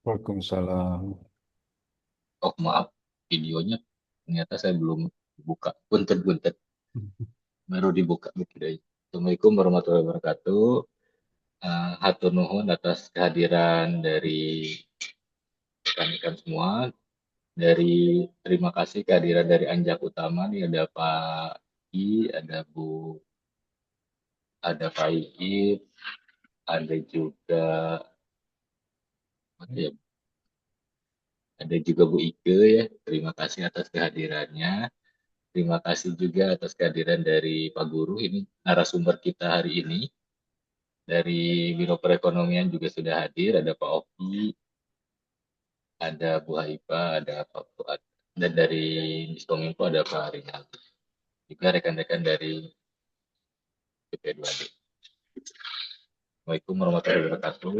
Waalaikumsalam. Oh maaf, videonya ternyata saya belum buka. Punten-punten, baru dibuka videonya. Assalamualaikum warahmatullahi wabarakatuh. Hatur nuhun atas kehadiran dari rekan-rekan semua. Terima kasih kehadiran dari Anjak Utama nih ada Pak I, ada Pak Iit, ada juga apa ya, ada juga Bu Ike ya. Terima kasih atas kehadirannya. Terima kasih juga atas kehadiran dari Pak Guru. Ini narasumber kita hari ini. Dari Biro Perekonomian juga sudah hadir. Ada Pak Oki, ada Bu Haifa, ada Pak Fuad. Dan dari Diskominfo ada Pak Rinaldi. Juga rekan-rekan dari BP2D. Assalamualaikum warahmatullahi wabarakatuh.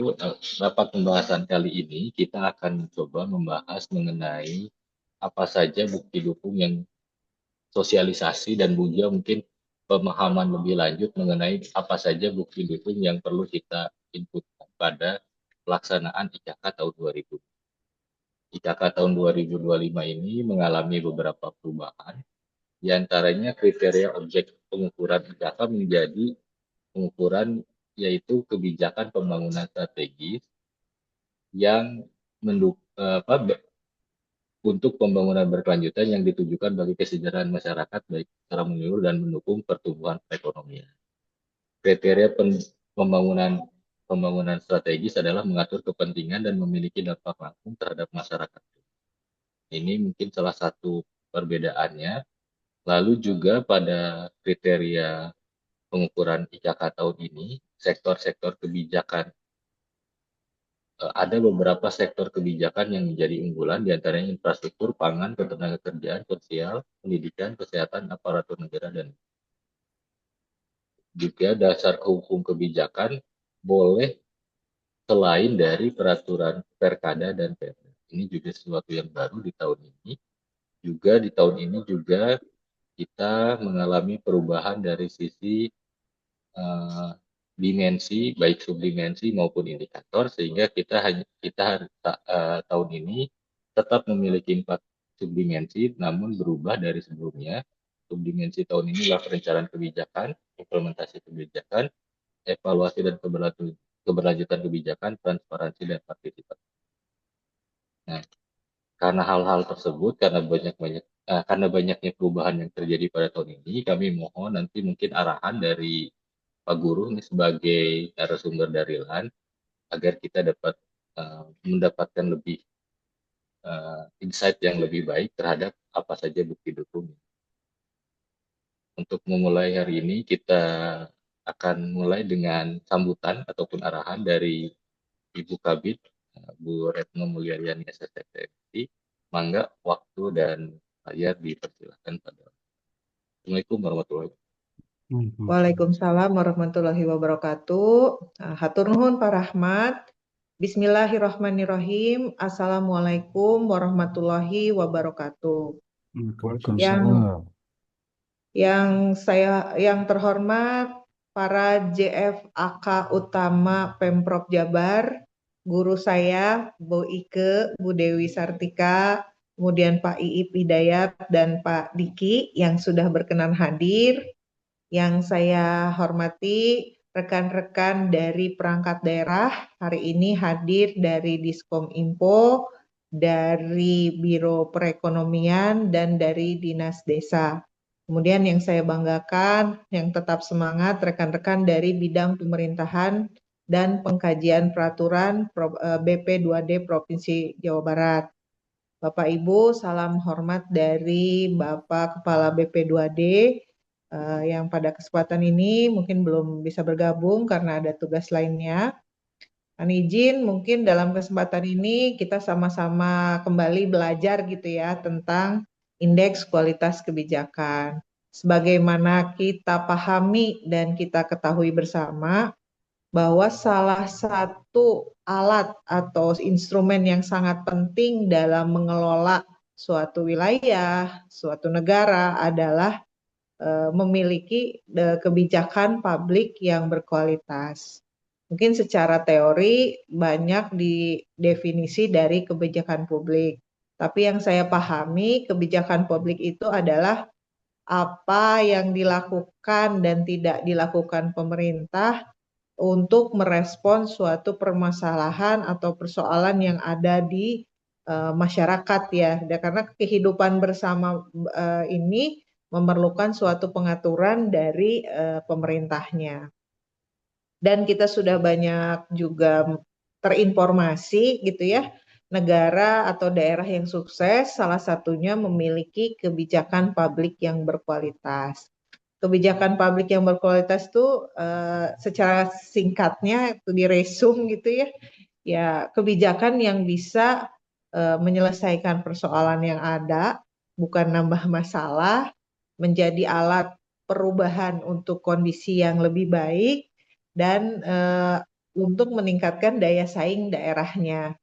Rapat pembahasan kali ini kita akan mencoba membahas mengenai apa saja bukti dukung yang sosialisasi dan juga mungkin pemahaman lebih lanjut mengenai apa saja bukti dukung yang perlu kita input pada pelaksanaan IKK tahun 2000. IKK tahun 2025 ini mengalami beberapa perubahan, di antaranya kriteria objek pengukuran IKK menjadi pengukuran yaitu kebijakan pembangunan strategis yang untuk pembangunan berkelanjutan yang ditujukan bagi kesejahteraan masyarakat baik secara menyeluruh dan mendukung pertumbuhan perekonomian. Kriteria pembangunan pembangunan strategis adalah mengatur kepentingan dan memiliki dampak langsung terhadap masyarakat. Ini mungkin salah satu perbedaannya. Lalu juga pada kriteria pengukuran IKK tahun ini, sektor-sektor kebijakan ada beberapa sektor kebijakan yang menjadi unggulan, diantaranya infrastruktur, pangan, ketenagakerjaan, sosial, pendidikan, kesehatan, aparatur negara, dan juga dasar hukum kebijakan boleh selain dari peraturan Perkada dan Perda. Ini juga sesuatu yang baru di tahun ini. Juga di tahun ini juga kita mengalami perubahan dari sisi eh, dimensi, baik subdimensi maupun indikator, sehingga tahun ini tetap memiliki 4 subdimensi, namun berubah dari sebelumnya. Subdimensi tahun ini adalah perencanaan kebijakan, implementasi kebijakan, evaluasi dan keberlanjutan kebijakan, transparansi dan partisipasi. Nah, karena hal-hal tersebut, karena banyaknya perubahan yang terjadi pada tahun ini, kami mohon nanti mungkin arahan dari Pak Guru ini sebagai narasumber dari LAN agar kita dapat mendapatkan lebih insight yang lebih baik terhadap apa saja bukti dukung. Untuk memulai hari ini kita akan mulai dengan sambutan ataupun arahan dari Ibu Kabid, Bu Retno Mulyariani SSTMI. Mangga waktu dan layar dipersilakan pada. Assalamualaikum warahmatullahi wabarakatuh. Waalaikumsalam warahmatullahi wabarakatuh. Hatur nuhun Pak Rahmat. Bismillahirrahmanirrahim. Assalamualaikum warahmatullahi wabarakatuh. Yang Waalaikumsalam. yang terhormat para JFAK utama Pemprov Jabar, guru saya Bu Ike, Bu Dewi Sartika, kemudian Pak Iip Hidayat dan Pak Diki yang sudah berkenan hadir. Yang saya hormati rekan-rekan dari perangkat daerah hari ini hadir dari Diskominfo, dari Biro Perekonomian, dan dari Dinas Desa. Kemudian yang saya banggakan, yang tetap semangat rekan-rekan dari bidang pemerintahan dan pengkajian peraturan BP2D Provinsi Jawa Barat. Bapak Ibu, salam hormat dari Bapak Kepala BP2D yang pada kesempatan ini mungkin belum bisa bergabung karena ada tugas lainnya. Izin mungkin dalam kesempatan ini kita sama-sama kembali belajar gitu ya tentang indeks kualitas kebijakan. Sebagaimana kita pahami dan kita ketahui bersama bahwa salah satu alat atau instrumen yang sangat penting dalam mengelola suatu wilayah, suatu negara adalah memiliki kebijakan publik yang berkualitas. Mungkin secara teori banyak di definisi dari kebijakan publik. Tapi yang saya pahami, kebijakan publik itu adalah apa yang dilakukan dan tidak dilakukan pemerintah untuk merespons suatu permasalahan atau persoalan yang ada di masyarakat ya. Karena kehidupan bersama ini memerlukan suatu pengaturan dari pemerintahnya. Dan kita sudah banyak juga terinformasi gitu ya, negara atau daerah yang sukses salah satunya memiliki kebijakan publik yang berkualitas. Kebijakan publik yang berkualitas itu secara singkatnya itu diresum gitu ya, ya kebijakan yang bisa menyelesaikan persoalan yang ada, bukan nambah masalah, menjadi alat perubahan untuk kondisi yang lebih baik, dan untuk meningkatkan daya saing daerahnya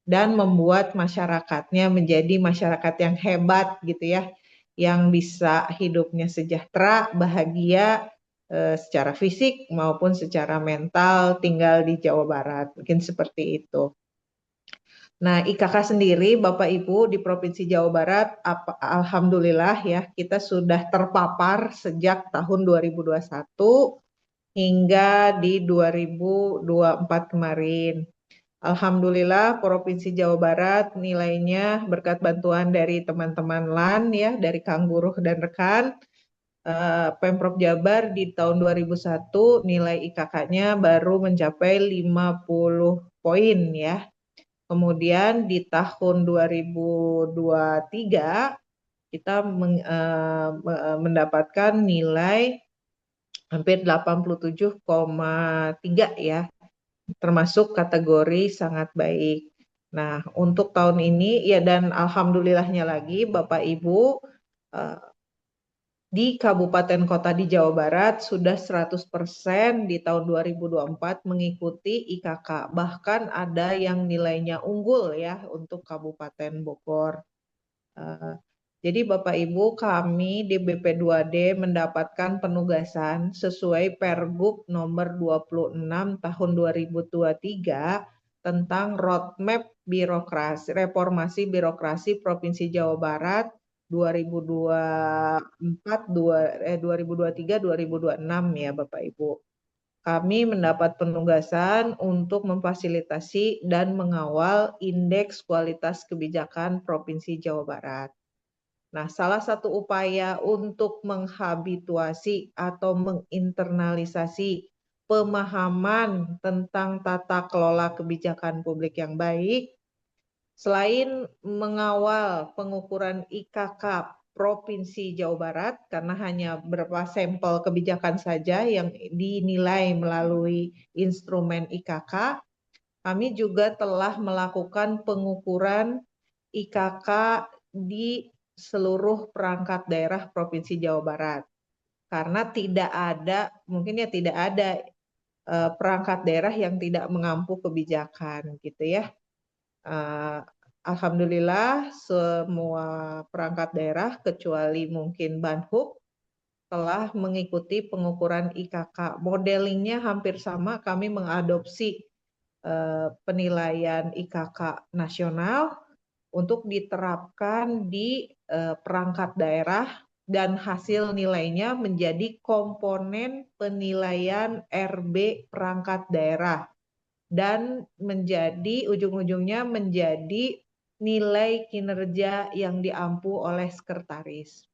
dan membuat masyarakatnya menjadi masyarakat yang hebat gitu ya, yang bisa hidupnya sejahtera, bahagia secara fisik maupun secara mental tinggal di Jawa Barat. Mungkin seperti itu. Nah, IKK sendiri Bapak Ibu di Provinsi Jawa Barat, alhamdulillah ya, kita sudah terpapar sejak tahun 2021 hingga di 2024 kemarin. Alhamdulillah Provinsi Jawa Barat nilainya berkat bantuan dari teman-teman LAN ya, dari Kang Buruh dan rekan, Pemprov Jabar di tahun 2001 nilai IKK-nya baru mencapai 50 poin ya. Kemudian di tahun 2023 kita mendapatkan nilai hampir 87,3 ya, termasuk kategori sangat baik. Nah, untuk tahun ini ya, dan alhamdulillahnya lagi Bapak Ibu di kabupaten kota di Jawa Barat sudah 100% di tahun 2024 mengikuti IKK. Bahkan ada yang nilainya unggul ya untuk Kabupaten Bogor. Jadi Bapak Ibu, kami di BP2D mendapatkan penugasan sesuai Pergub nomor 26 tahun 2023 tentang roadmap birokrasi, reformasi birokrasi Provinsi Jawa Barat 2023-2026 ya Bapak Ibu. Kami mendapat penugasan untuk memfasilitasi dan mengawal indeks kualitas kebijakan Provinsi Jawa Barat. Nah, salah satu upaya untuk menghabituasi atau menginternalisasi pemahaman tentang tata kelola kebijakan publik yang baik, selain mengawal pengukuran IKK Provinsi Jawa Barat, karena hanya beberapa sampel kebijakan saja yang dinilai melalui instrumen IKK, kami juga telah melakukan pengukuran IKK di seluruh perangkat daerah Provinsi Jawa Barat. Karena tidak ada, mungkin ya tidak ada perangkat daerah yang tidak mengampu kebijakan gitu ya. Alhamdulillah semua perangkat daerah kecuali mungkin Banhub telah mengikuti pengukuran IKK. Modelingnya hampir sama, kami mengadopsi penilaian IKK nasional untuk diterapkan di perangkat daerah, dan hasil nilainya menjadi komponen penilaian RB perangkat daerah dan menjadi ujung-ujungnya menjadi nilai kinerja yang diampu oleh sekretaris.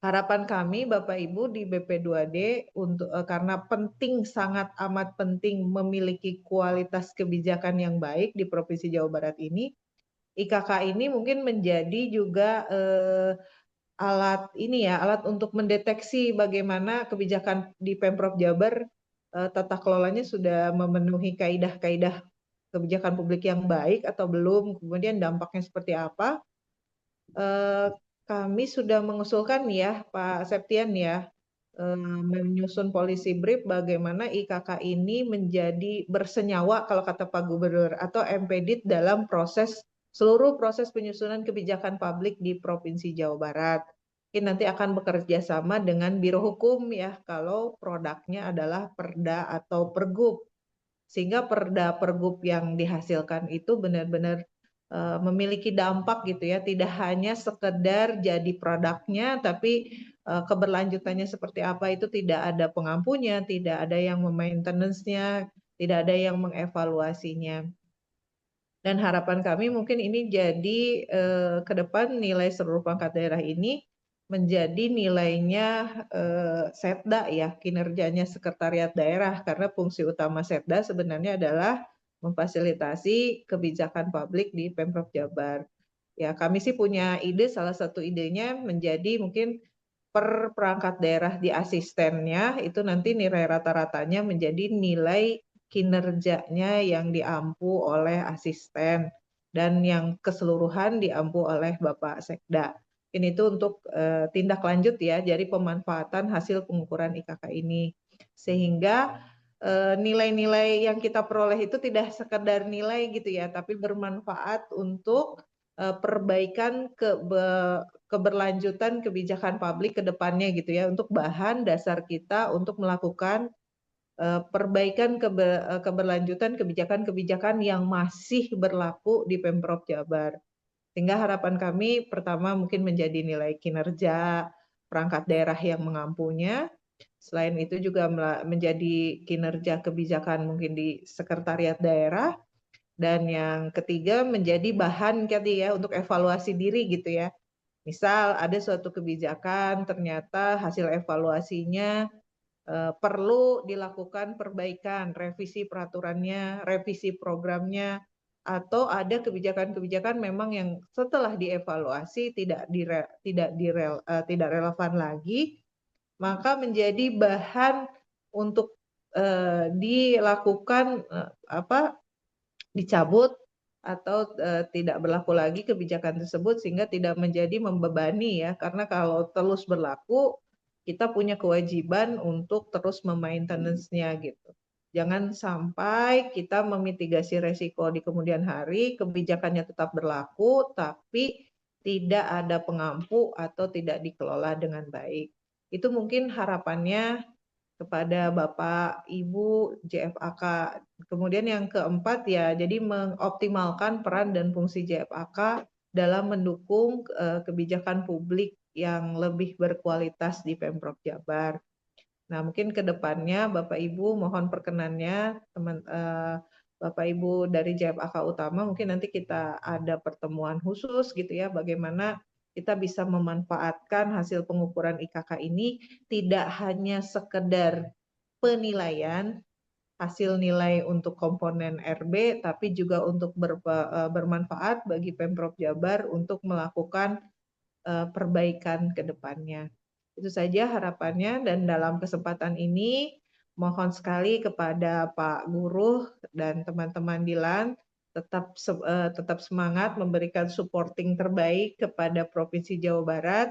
Harapan kami Bapak Ibu di BP2D untuk karena penting, sangat amat penting memiliki kualitas kebijakan yang baik di Provinsi Jawa Barat ini, IKK ini mungkin menjadi juga alat ini ya, alat untuk mendeteksi bagaimana kebijakan di Pemprov Jabar tata kelolanya sudah memenuhi kaidah-kaidah kebijakan publik yang baik atau belum, kemudian dampaknya seperti apa. Kami sudah mengusulkan ya Pak Septian ya, menyusun policy brief bagaimana IKK ini menjadi bersenyawa kalau kata Pak Gubernur atau embedded dalam seluruh proses penyusunan kebijakan publik di Provinsi Jawa Barat. Ini nanti akan bekerja sama dengan Biro Hukum ya kalau produknya adalah Perda atau Pergub. sehingga perda pergub yang dihasilkan itu benar-benar memiliki dampak gitu ya, tidak hanya sekedar jadi produknya, tapi keberlanjutannya seperti apa itu tidak ada pengampunya, tidak ada yang memaintenance-nya, tidak ada yang mengevaluasinya. Dan harapan kami mungkin ini jadi ke depan nilai seluruh perangkat daerah ini menjadi nilainya Setda ya, kinerjanya sekretariat daerah, karena fungsi utama Setda sebenarnya adalah memfasilitasi kebijakan publik di Pemprov Jabar. Ya, kami sih punya ide, salah satu idenya menjadi mungkin per perangkat daerah di asistennya itu nanti nilai rata-ratanya menjadi nilai kinerjanya yang diampu oleh asisten dan yang keseluruhan diampu oleh Bapak Sekda. Ini itu untuk tindak lanjut ya, jadi pemanfaatan hasil pengukuran IKK ini. Sehingga nilai-nilai yang kita peroleh itu tidak sekedar nilai gitu ya, tapi bermanfaat untuk perbaikan keberlanjutan kebijakan publik ke depannya gitu ya, untuk bahan dasar kita untuk melakukan perbaikan keberlanjutan kebijakan-kebijakan yang masih berlaku di Pemprov Jabar. Sehingga harapan kami pertama mungkin menjadi nilai kinerja perangkat daerah yang mengampunya. Selain itu juga menjadi kinerja kebijakan mungkin di sekretariat daerah. Dan yang ketiga menjadi bahan tadi ya untuk evaluasi diri gitu ya. Misal ada suatu kebijakan ternyata hasil evaluasinya perlu dilakukan perbaikan, revisi peraturannya, revisi programnya, atau ada kebijakan-kebijakan memang yang setelah dievaluasi tidak relevan lagi, maka menjadi bahan untuk dilakukan dicabut atau tidak berlaku lagi kebijakan tersebut sehingga tidak menjadi membebani ya, karena kalau terus berlaku kita punya kewajiban untuk terus memaintenance-nya gitu. Jangan sampai kita memitigasi resiko di kemudian hari, kebijakannya tetap berlaku tapi tidak ada pengampu atau tidak dikelola dengan baik. Itu mungkin harapannya kepada Bapak Ibu JFAK. Kemudian yang keempat ya, jadi mengoptimalkan peran dan fungsi JFAK dalam mendukung kebijakan publik yang lebih berkualitas di Pemprov Jabar. Nah, mungkin ke depannya Bapak Ibu mohon perkenannya Bapak Ibu dari JFAK Utama mungkin nanti kita ada pertemuan khusus gitu ya, bagaimana kita bisa memanfaatkan hasil pengukuran IKK ini tidak hanya sekedar penilaian hasil nilai untuk komponen RB, tapi juga untuk bermanfaat bagi Pemprov Jabar untuk melakukan perbaikan ke depannya. Itu saja harapannya, dan dalam kesempatan ini mohon sekali kepada Pak Guru dan teman-teman di LAN tetap semangat memberikan supporting terbaik kepada Provinsi Jawa Barat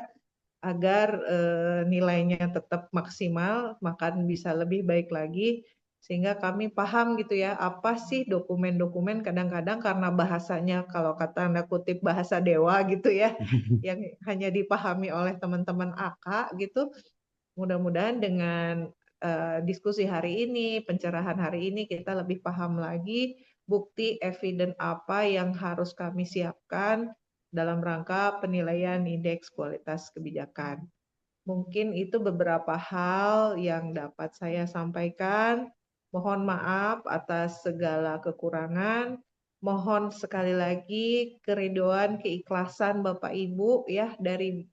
agar nilainya tetap maksimal, maka bisa lebih baik lagi sehingga kami paham gitu ya, apa sih dokumen-dokumen kadang-kadang karena bahasanya kalau kata Anda kutip bahasa dewa gitu ya, yang hanya dipahami oleh teman-teman AK gitu. Mudah-mudahan dengan diskusi hari ini, pencerahan hari ini kita lebih paham lagi bukti eviden apa yang harus kami siapkan dalam rangka penilaian indeks kualitas kebijakan. Mungkin itu beberapa hal yang dapat saya sampaikan. Mohon maaf atas segala kekurangan. Mohon sekali lagi keridoan, keikhlasan Bapak Ibu ya dari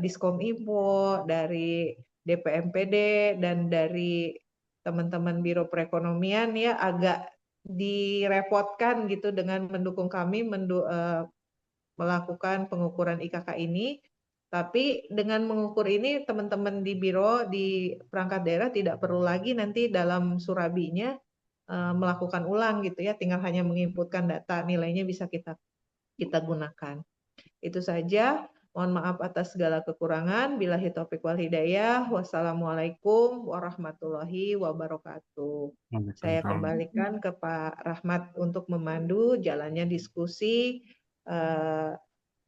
Diskom Info, dari DPMPD dan dari teman-teman Biro Perekonomian ya agak direpotkan gitu dengan mendukung kami melakukan pengukuran IKK ini. Tapi dengan mengukur ini teman-teman di biro di perangkat daerah tidak perlu lagi nanti dalam surabinya melakukan ulang gitu ya, tinggal hanya menginputkan data, nilainya bisa kita gunakan. Itu saja. Mohon maaf atas segala kekurangan. Billahi taufiq wal hidayah. Wassalamualaikum warahmatullahi wabarakatuh. Saya kembalikan ke Pak Rahmat untuk memandu jalannya diskusi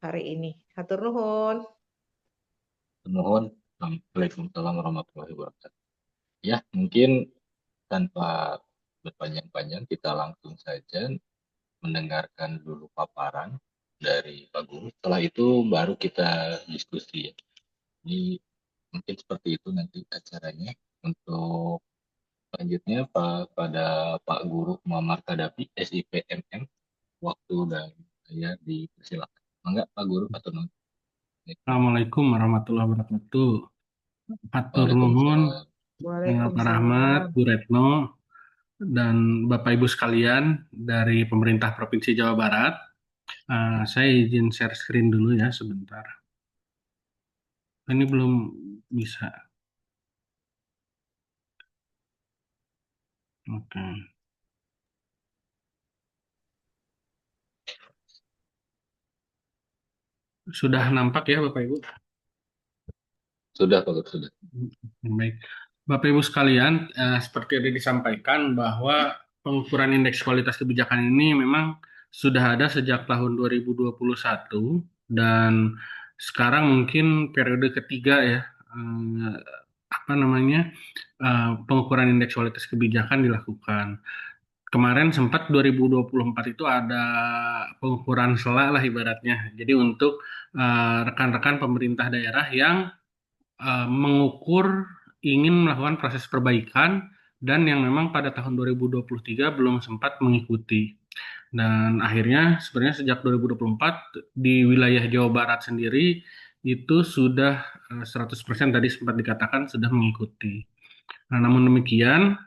hari ini. Hatur nuhun. Mohon. Waalaikumsalam warahmatullahi wabarakatuh. Ya, mungkin tanpa berpanjang-panjang, kita langsung saja mendengarkan dulu paparan dari Pak Guru. Setelah itu baru kita diskusi ya. Ini mungkin seperti itu nanti acaranya. Untuk selanjutnya pada Pak Guru Muhammad Kadapi, SIPMM, waktu dan saya dipersilakan. Enggak Pak Guru atau non? Assalamualaikum warahmatullahi wabarakatuh. Atur nuhun, Waalaikumsalam. Pak Rahmat, Waalaikumsalam. Bu Retno, dan Bapak Ibu sekalian dari pemerintah Provinsi Jawa Barat. Saya izin share screen dulu ya sebentar. Ini belum bisa. Oke. Sudah nampak ya Bapak Ibu? Sudah Pak Guru, sudah. Baik. Bapak Ibu sekalian, seperti yang disampaikan bahwa pengukuran indeks kualitas kebijakan ini memang sudah ada sejak tahun 2021 dan sekarang mungkin periode ketiga ya, pengukuran indeks kualitas kebijakan dilakukan. Kemarin sempat 2024 itu ada pengukuran SELA lah ibaratnya. Jadi untuk rekan-rekan pemerintah daerah yang mengukur ingin melakukan proses perbaikan dan yang memang pada tahun 2023 belum sempat mengikuti. Dan akhirnya sebenarnya sejak 2024 di wilayah Jawa Barat sendiri itu sudah 100% tadi sempat dikatakan sudah mengikuti. Nah, namun demikian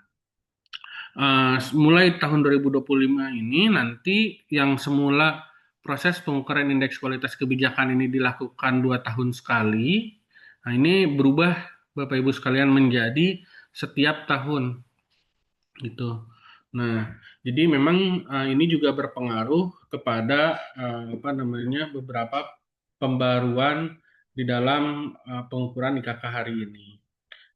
mulai tahun 2025 ini nanti yang semula proses pengukuran indeks kualitas kebijakan ini dilakukan 2 tahun sekali. Nah, ini berubah Bapak Ibu sekalian menjadi setiap tahun gitu. Nah, jadi memang ini juga berpengaruh kepada beberapa pembaruan di dalam pengukuran IKK hari ini.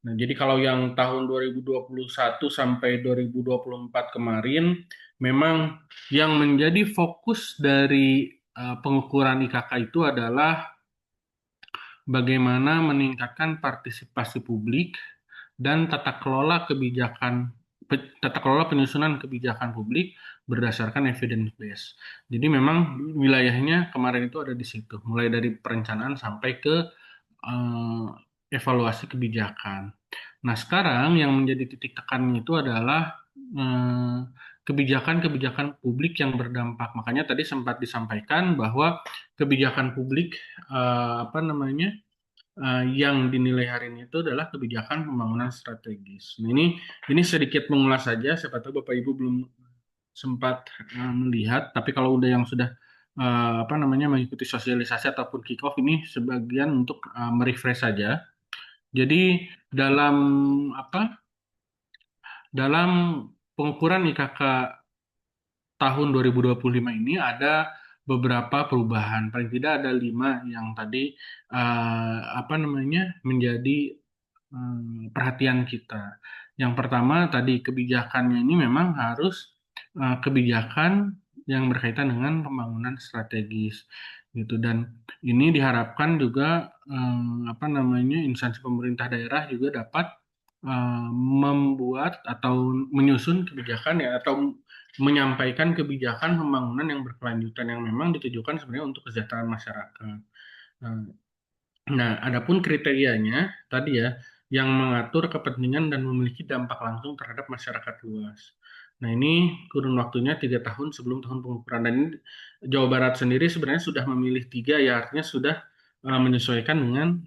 Nah, jadi kalau yang tahun 2021 sampai 2024 kemarin, memang yang menjadi fokus dari pengukuran IKK itu adalah bagaimana meningkatkan partisipasi publik dan tata kelola penyusunan kebijakan publik berdasarkan evidence base. Jadi memang wilayahnya kemarin itu ada di situ, mulai dari perencanaan sampai ke evaluasi kebijakan. Nah, sekarang yang menjadi titik tekannya itu adalah kebijakan-kebijakan publik yang berdampak. Makanya tadi sempat disampaikan bahwa kebijakan publik yang dinilai hari ini itu adalah kebijakan pembangunan strategis. Nah, ini sedikit mengulas saja. Siapa tahu Bapak Ibu belum sempat melihat, tapi kalau udah yang sudah mengikuti sosialisasi ataupun kick off ini sebagian untuk merefresh saja. Jadi dalam pengukuran IKK tahun 2025 ini ada beberapa perubahan. Paling tidak ada 5 yang tadi menjadi perhatian kita. Yang pertama tadi kebijakannya ini memang harus kebijakan yang berkaitan dengan pembangunan strategis gitu, dan ini diharapkan juga instansi pemerintah daerah juga dapat membuat atau menyusun kebijakan ya atau menyampaikan kebijakan pembangunan yang berkelanjutan yang memang ditujukan sebenarnya untuk kesejahteraan masyarakat. Nah, adapun kriterianya tadi ya yang mengatur kepentingan dan memiliki dampak langsung terhadap masyarakat luas. Nah, ini kurun waktunya 3 tahun sebelum tahun pengukuran. Dan ini Jawa Barat sendiri sebenarnya sudah memilih 3 ya, artinya sudah menyesuaikan dengan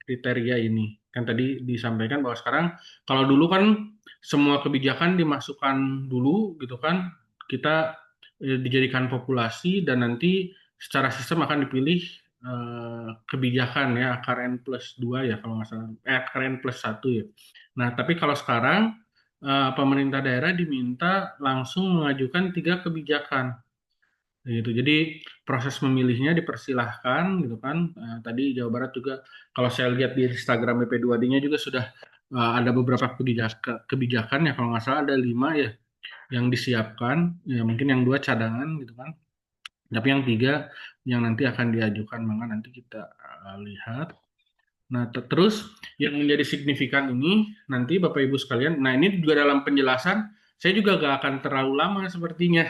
kriteria ini. Kan tadi disampaikan bahwa sekarang kalau dulu kan semua kebijakan dimasukkan dulu gitu kan, kita dijadikan populasi dan nanti secara sistem akan dipilih kebijakan ya akar N plus 2 ya kalau nggak salah, akar N plus 1 ya. Nah, tapi kalau sekarang pemerintah daerah diminta langsung mengajukan 3 kebijakan gitu. Jadi proses memilihnya dipersilahkan gitu kan. Tadi Jawa Barat juga kalau saya lihat di Instagram BP2D-nya juga sudah ada beberapa kebijakan ya kalau nggak salah ada 5 ya yang disiapkan, ya mungkin yang 2 cadangan gitu kan. Tapi yang 3 yang nanti akan diajukan, maka nanti kita lihat. Nah, terus yang menjadi signifikan ini nanti Bapak Ibu sekalian, nah ini juga dalam penjelasan Saya juga gak akan terlalu lama sepertinya.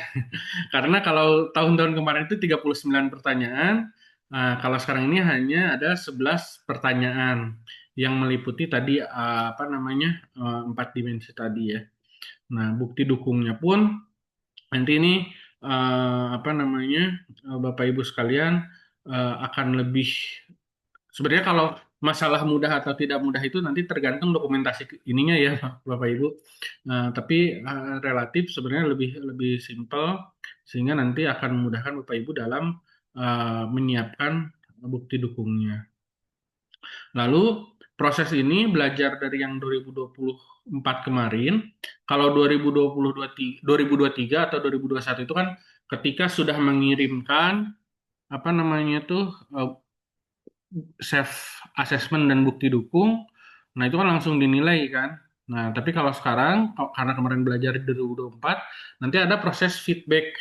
Karena kalau tahun-tahun kemarin itu 39 pertanyaan, kalau sekarang ini hanya ada 11 pertanyaan yang meliputi tadi apa namanya 4 dimensi tadi ya. Nah, bukti dukungnya pun nanti ini apa namanya Bapak Ibu sekalian akan lebih sebenarnya kalau masalah mudah atau tidak mudah itu nanti tergantung dokumentasi ininya ya Bapak Ibu. Tapi relatif sebenarnya lebih lebih simpel sehingga nanti akan memudahkan Bapak Ibu dalam menyiapkan bukti dukungnya. Lalu proses ini belajar dari yang 2024 kemarin, kalau 2023 atau 2021 itu kan ketika sudah mengirimkan apa namanya tuh self assessment dan bukti dukung, nah itu kan langsung dinilai kan. Nah, tapi kalau sekarang karena kemarin belajar di 2024, nanti ada proses feedback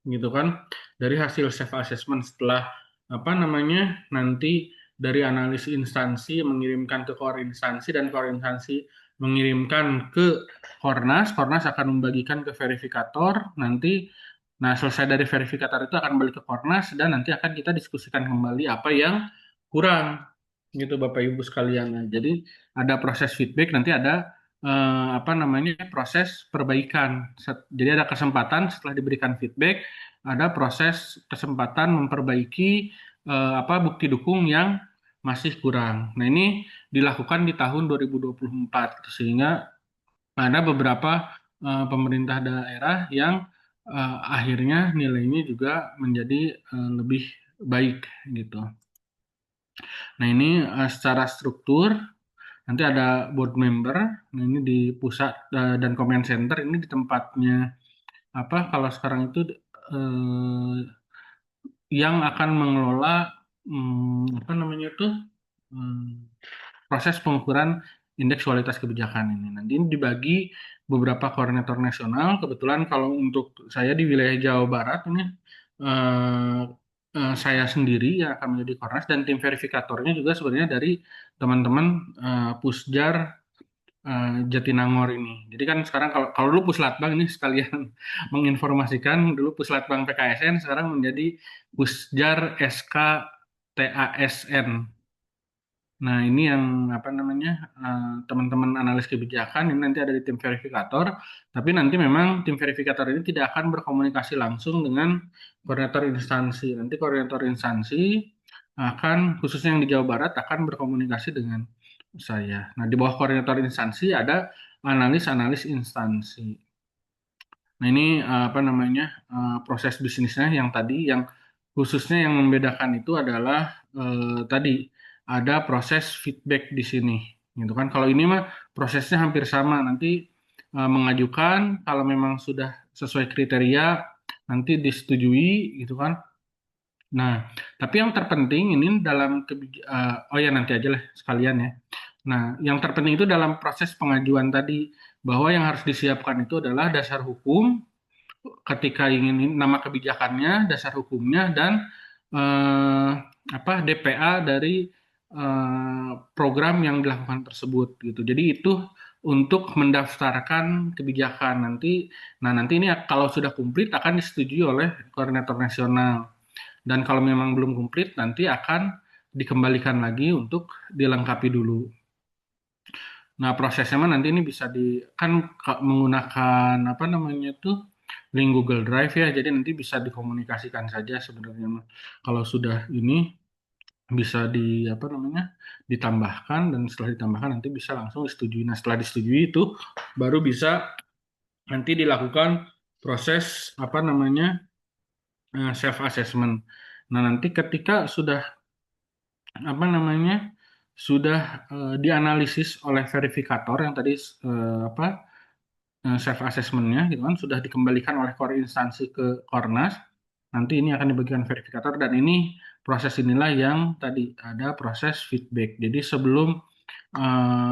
gitu kan dari hasil self assessment setelah apa namanya nanti dari analis instansi mengirimkan ke core instansi dan core instansi mengirimkan ke Kornas, Kornas akan membagikan ke verifikator nanti. Nah, selesai dari verifikator itu akan balik ke Kornas dan nanti akan kita diskusikan kembali apa yang kurang gitu Bapak Ibu sekalian. Nah, jadi ada proses feedback, nanti ada apa namanya proses perbaikan. Jadi ada kesempatan setelah diberikan feedback, ada proses kesempatan memperbaiki apa bukti dukung yang masih kurang. Nah, ini dilakukan di tahun 2024 sehingga ada beberapa pemerintah daerah yang akhirnya nilainya juga menjadi lebih baik gitu. Nah, ini secara struktur nanti ada board member. Nah, ini di pusat dan command center ini di tempatnya apa kalau sekarang itu eh, yang akan mengelola apa namanya tuh hmm, proses pengukuran indeks kualitas kebijakan ini. Nanti ini dibagi beberapa koordinator nasional. Kebetulan kalau untuk saya di wilayah Jawa Barat ini eh, saya sendiri yang akan menjadi Kornas dan tim verifikatornya juga sebenarnya dari teman-teman Pusjar Jatinangor ini. Jadi kan sekarang kalau kalau dulu Puslatbang ini sekalian menginformasikan dulu Puslatbang PKSN sekarang menjadi Pusjar SK TASN. Nah, ini yang apa namanya teman-teman analis kebijakan ini nanti ada di tim verifikator, tapi nanti memang tim verifikator ini tidak akan berkomunikasi langsung dengan koordinator instansi. Nanti koordinator instansi akan khususnya yang di Jawa Barat akan berkomunikasi dengan saya. Nah, di bawah koordinator instansi ada analis-analis instansi. Nah, ini apa namanya proses bisnisnya yang tadi yang khususnya yang membedakan itu adalah tadi ada proses feedback di sini, gitu kan? Kalau ini mah prosesnya hampir sama. Nanti mengajukan kalau memang sudah sesuai kriteria nanti disetujui, gitu kan? Nah, tapi yang terpenting ini dalam oh ya nanti aja lah sekalian ya. Nah, yang terpenting itu dalam proses pengajuan tadi bahwa yang harus disiapkan itu adalah dasar hukum ketika ingin nama kebijakannya, dasar hukumnya dan eh, apa DPA dari program yang dilakukan tersebut gitu. Jadi itu untuk mendaftarkan kebijakan nanti. Nah, nanti ini kalau sudah komplit akan disetujui oleh koordinator nasional. Dan kalau memang belum komplit nanti akan dikembalikan lagi untuk dilengkapi dulu. Nah, prosesnya mah nanti ini bisa kan menggunakan apa namanya tuh link Google Drive ya. Jadi nanti bisa dikomunikasikan saja sebenarnya mah. Kalau sudah ini bisa di apa namanya ditambahkan dan setelah ditambahkan nanti bisa langsung disetujui. Nah, setelah disetujui itu baru bisa nanti dilakukan proses apa namanya self assessment. Nah, nanti ketika sudah apa namanya sudah dianalisis oleh verifikator yang tadi apa self assessmentnya gitu kan sudah dikembalikan oleh core instansi ke Kornas. Nanti ini akan dibagikan verifikator dan ini proses inilah yang tadi ada proses feedback. Jadi sebelum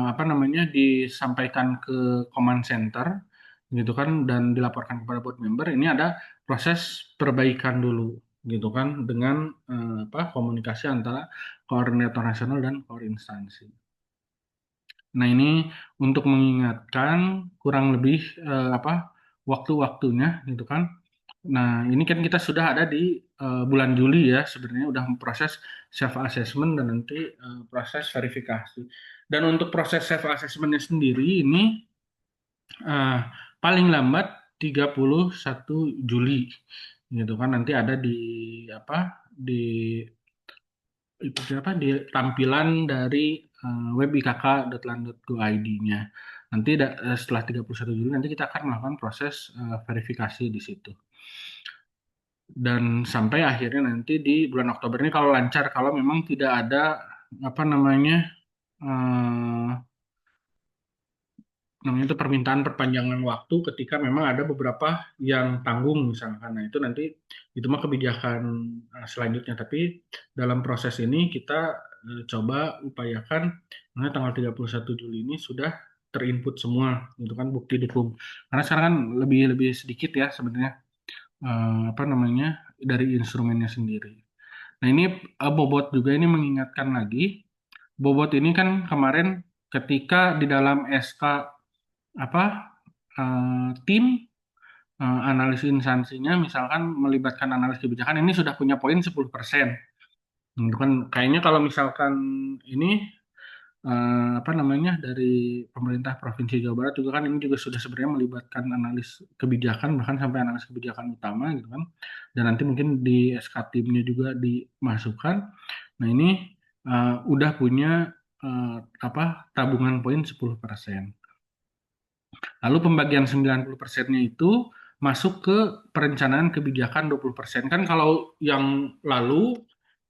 apa namanya disampaikan ke command center gitu kan dan dilaporkan kepada board member, ini ada proses perbaikan dulu gitu kan dengan apa komunikasi antara koordinator nasional dan core instansi. Nah, ini untuk mengingatkan kurang lebih apa waktu-waktunya gitu kan. Nah, ini kan kita sudah ada di bulan Juli ya, sebenarnya udah memproses self assessment dan nanti proses verifikasi. Dan untuk proses self assessmentnya sendiri ini eh, paling lambat 31 Juli gitu kan, nanti ada di apa di itu siapa di tampilan dari web ikk.lan.go.id-nya. Nanti setelah 31 Juli nanti kita akan melakukan proses verifikasi di situ. Dan sampai akhirnya nanti di bulan Oktober ini kalau lancar, kalau memang tidak ada apa eh, namanya itu permintaan perpanjangan waktu ketika memang ada beberapa yang tanggung misalkan. Nah, itu nanti itu mah kebijakan selanjutnya. Tapi dalam proses ini kita coba upayakan tanggal 31 Juli ini sudah terinput semua gitu kan bukti dukung. Karena sekarang kan lebih lebih sedikit ya sebenarnya dari instrumennya sendiri. Nah, ini Bobot juga ini mengingatkan lagi. Bobot ini kan kemarin ketika di dalam SK apa tim analis instansinya misalkan melibatkan analis kebijakan ini sudah punya poin 10%. Itu kan kayaknya kalau misalkan ini dari pemerintah Provinsi Jawa Barat juga kan ini juga sudah sebenarnya melibatkan analis kebijakan bahkan sampai analis kebijakan utama gitu kan. Dan nanti mungkin di SK timnya juga dimasukkan. Nah, ini udah punya tabungan poin 10%. Lalu pembagian 90%-nya itu masuk ke perencanaan kebijakan 20%. Kan kalau yang lalu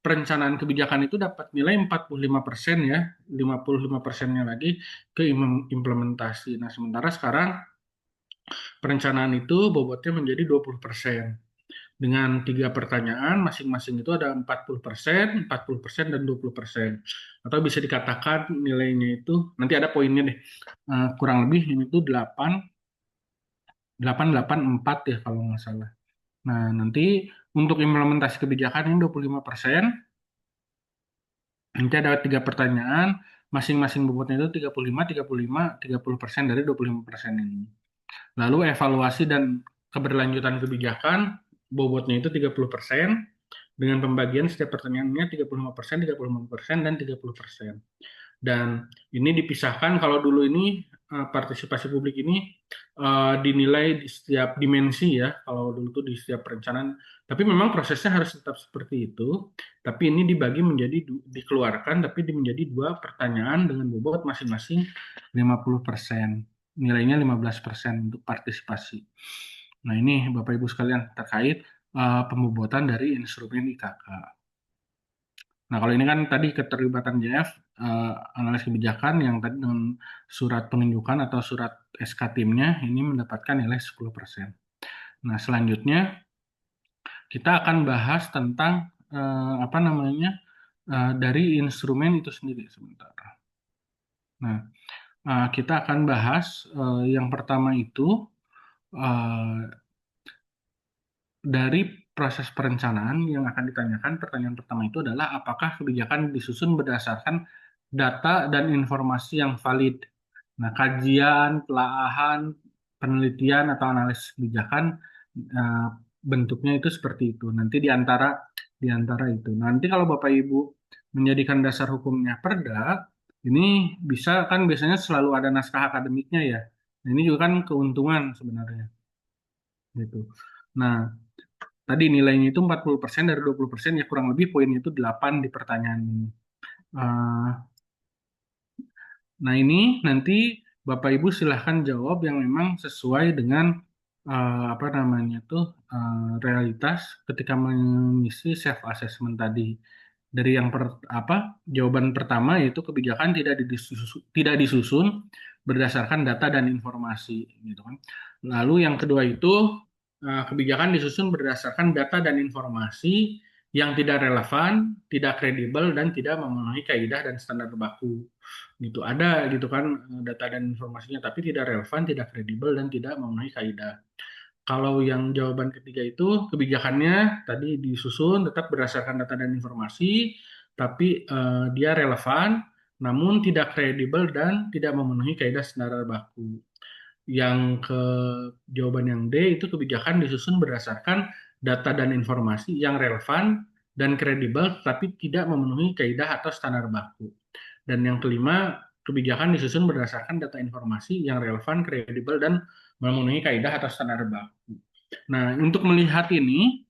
perencanaan kebijakan itu dapat nilai 45% ya, 55%-nya lagi ke implementasi. Nah, sementara sekarang perencanaan itu bobotnya menjadi 20%. Dengan 3 pertanyaan, masing-masing itu ada 40%, 40%, dan 20%. Atau bisa dikatakan nilainya itu, nanti ada poinnya deh, kurang lebih ini tuh 884 ya kalau nggak salah. Nah, nanti untuk implementasi kebijakan ini 25%, nanti ada 3 pertanyaan, masing-masing bobotnya itu 35, 35, 30% dari 25% ini. Lalu evaluasi dan keberlanjutan kebijakan, bobotnya itu 30%, dengan pembagian setiap pertanyaannya 35%, 35%, dan 30%. Dan ini dipisahkan kalau dulu ini partisipasi publik ini dinilai di setiap dimensi ya, kalau dulu tuh di setiap perencanaan. Tapi memang prosesnya harus tetap seperti itu. Tapi ini dibagi menjadi dikeluarkan, tapi menjadi 2 pertanyaan dengan bobot masing-masing 50%. Nilainya 15% untuk partisipasi. Nah, ini Bapak Ibu sekalian terkait pembobotan dari instrumen IKK. Nah, kalau ini kan tadi keterlibatan JF, analis kebijakan yang tadi dengan surat penunjukan atau surat SK timnya ini mendapatkan nilai 10%. Nah, selanjutnya kita akan bahas tentang dari instrumen itu sendiri sebentar. Nah, kita akan bahas yang pertama itu dari proses perencanaan yang akan ditanyakan, pertanyaan pertama itu adalah apakah kebijakan disusun berdasarkan data dan informasi yang valid. Nah, kajian, telaahan, penelitian atau analisis kebijakan bentuknya itu seperti itu. Nanti di antara itu. Nanti kalau Bapak Ibu menjadikan dasar hukumnya Perda, ini bisa kan biasanya selalu ada naskah akademiknya ya. Nah, ini juga kan keuntungan sebenarnya. Gitu. Nah, tadi nilainya itu 40% dari 20%, ya kurang lebih poinnya itu 8 di pertanyaan ini. Nah, ini nanti Bapak Ibu silahkan jawab yang memang sesuai dengan realitas ketika mengisi self assessment tadi. Dari yang jawaban pertama yaitu kebijakan tidak disusun berdasarkan data dan informasi gitu kan. Lalu yang kedua itu kebijakan disusun berdasarkan data dan informasi yang tidak relevan, tidak kredibel, dan tidak memenuhi kaidah dan standar baku. Gitu ada gitu kan data dan informasinya, tapi tidak relevan, tidak kredibel, dan tidak memenuhi kaidah. Kalau yang jawaban ketiga itu kebijakannya tadi disusun tetap berdasarkan data dan informasi, tapi dia relevan, namun tidak kredibel dan tidak memenuhi kaidah standar baku. yang ke jawaban yang D itu kebijakan disusun berdasarkan data dan informasi yang relevan dan kredibel tapi tidak memenuhi kaidah atau standar baku. Dan yang kelima, kebijakan disusun berdasarkan data informasi yang relevan, kredibel, dan memenuhi kaidah atau standar baku. Nah, untuk melihat ini,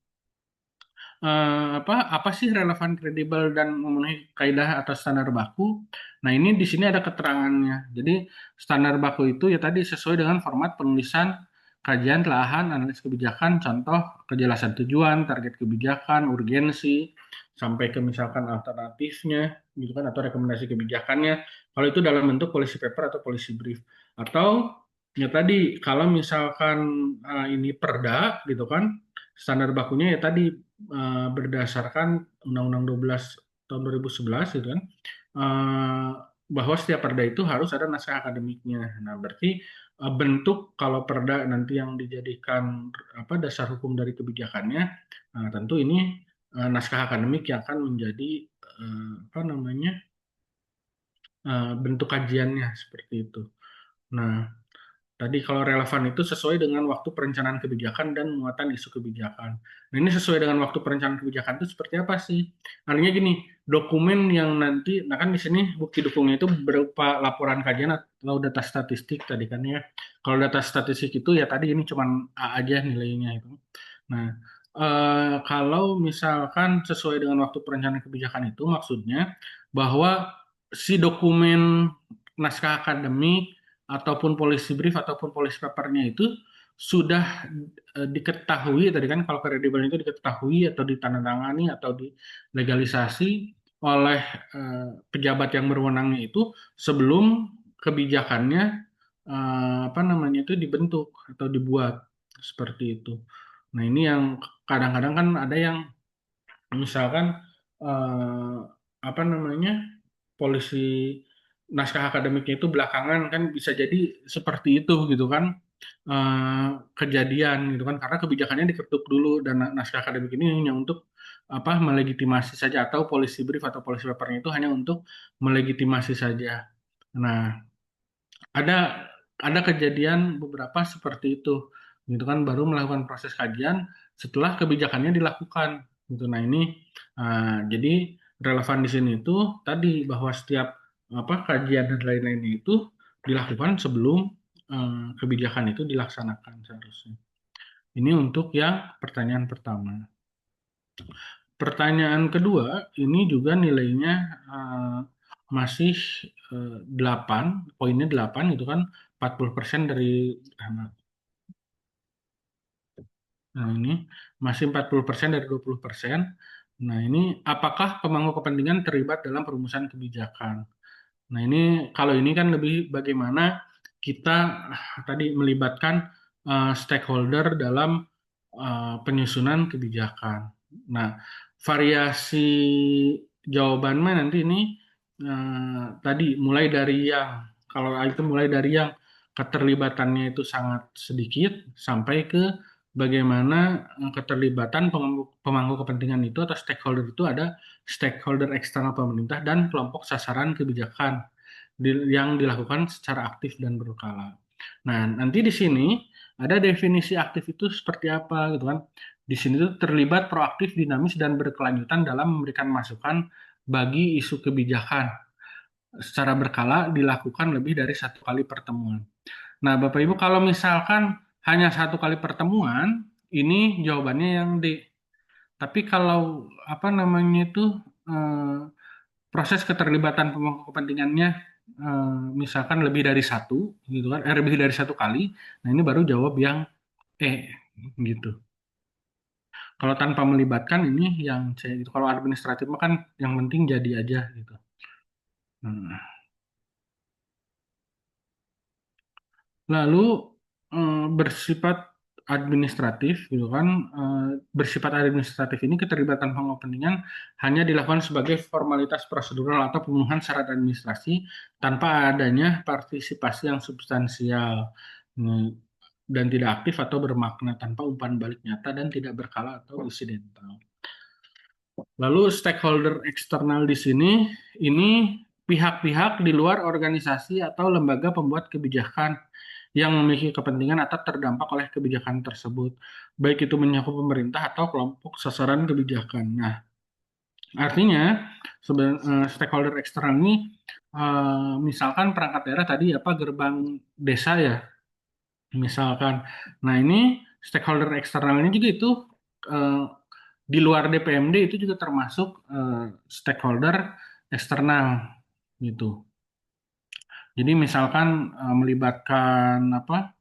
apa sih relevan, kredibel, dan memenuhi kaidah atau standar baku? Nah, ini di sini ada keterangannya. Jadi, standar baku itu ya tadi sesuai dengan format penulisan kajian, telahan, analisis kebijakan, contoh kejelasan tujuan, target kebijakan, urgensi, sampai ke misalkan alternatifnya, gitu kan, atau rekomendasi kebijakannya. Kalau itu dalam bentuk policy paper atau policy brief. Atau ya tadi kalau misalkan ini perda, gitu kan, standar bakunya ya tadi berdasarkan Undang-Undang 12 tahun 2011 gitu kan, eh, bahwa setiap perda itu harus ada naskah akademiknya. Nah, berarti bentuk kalau perda nanti yang dijadikan dasar hukum dari kebijakannya, tentu ini naskah akademik yang akan menjadi bentuk kajiannya seperti itu. Nah, tadi kalau relevan itu sesuai dengan waktu perencanaan kebijakan dan muatan isu kebijakan. Nah, ini sesuai dengan waktu perencanaan kebijakan itu seperti apa sih? Artinya gini, dokumen yang nanti, nah kan di sini bukti dukungnya itu berupa laporan kajian atau data statistik tadi kan ya. Kalau data statistik itu ya tadi ini cuma A aja nilainya itu. Nah, kalau misalkan sesuai dengan waktu perencanaan kebijakan itu maksudnya bahwa si dokumen naskah akademik ataupun policy brief ataupun policy papernya itu sudah diketahui tadi kan kalau kredibel itu diketahui atau ditandatangani atau dilegalisasi oleh pejabat yang berwenangnya itu sebelum kebijakannya itu dibentuk atau dibuat seperti itu. Nah, ini yang kadang-kadang kan ada yang misalkan eh, polisi naskah akademiknya itu belakangan kan bisa jadi seperti itu gitu kan, kejadian gitu kan karena kebijakannya diketuk dulu dan naskah akademik ini hanya untuk melegitimasi saja atau policy brief atau policy papernya itu hanya untuk melegitimasi saja. Nah, ada ada kejadian beberapa seperti itu gitu kan baru melakukan proses kajian setelah kebijakannya dilakukan gitu. Nah, ini jadi relevan di sini itu tadi bahwa setiap kajian dan lain-lainnya itu dilakukan sebelum kebijakan itu dilaksanakan seharusnya. Ini untuk yang pertanyaan pertama. Pertanyaan kedua, ini juga nilainya masih 8, poinnya 8 itu kan 40% dari Nah, ini masih 40% dari 20%. Nah, ini apakah pemangku kepentingan terlibat dalam perumusan kebijakan? Nah, ini kalau ini kan lebih bagaimana kita tadi melibatkan stakeholder dalam penyusunan kebijakan. Nah, variasi jawaban nanti ini tadi mulai dari yang kalau itu mulai dari yang keterlibatannya itu sangat sedikit sampai ke bagaimana keterlibatan pemangku kepentingan itu atau stakeholder itu ada stakeholder eksternal pemerintah dan kelompok sasaran kebijakan yang dilakukan secara aktif dan berkala. Nah, nanti di sini ada definisi aktif itu seperti apa gitu kan. Di sini tuh terlibat proaktif, dinamis, dan berkelanjutan dalam memberikan masukan bagi isu kebijakan secara berkala dilakukan lebih dari satu kali pertemuan. Nah, Bapak Ibu, kalau misalkan hanya satu kali pertemuan, ini jawabannya yang D. Tapi kalau eh, proses keterlibatan pemangku kepentingannya misalkan lebih dari satu, gitu kan, lebih dari satu kali, nah ini baru jawab yang E, gitu. Kalau tanpa melibatkan ini yang C, gitu. Kalau administratif mah kan yang penting jadi aja, gitu. Nah, lalu bersifat administratif gitu kan, bersifat administratif ini keterlibatan pemangku kepentingan hanya dilakukan sebagai formalitas prosedural atau pemenuhan syarat administrasi tanpa adanya partisipasi yang substansial dan tidak aktif atau bermakna tanpa umpan balik nyata dan tidak berkala atau insidental. Lalu stakeholder eksternal di sini ini pihak-pihak di luar organisasi atau lembaga pembuat kebijakan yang memiliki kepentingan atau terdampak oleh kebijakan tersebut, baik itu menyangkut pemerintah atau kelompok sasaran kebijakan. Nah, artinya stakeholder eksternal ini misalkan perangkat daerah tadi apa gerbang desa ya, misalkan. Nah, ini stakeholder eksternalnya juga itu eh, di luar DPMD itu juga termasuk stakeholder eksternal gitu. Jadi misalkan melibatkan apa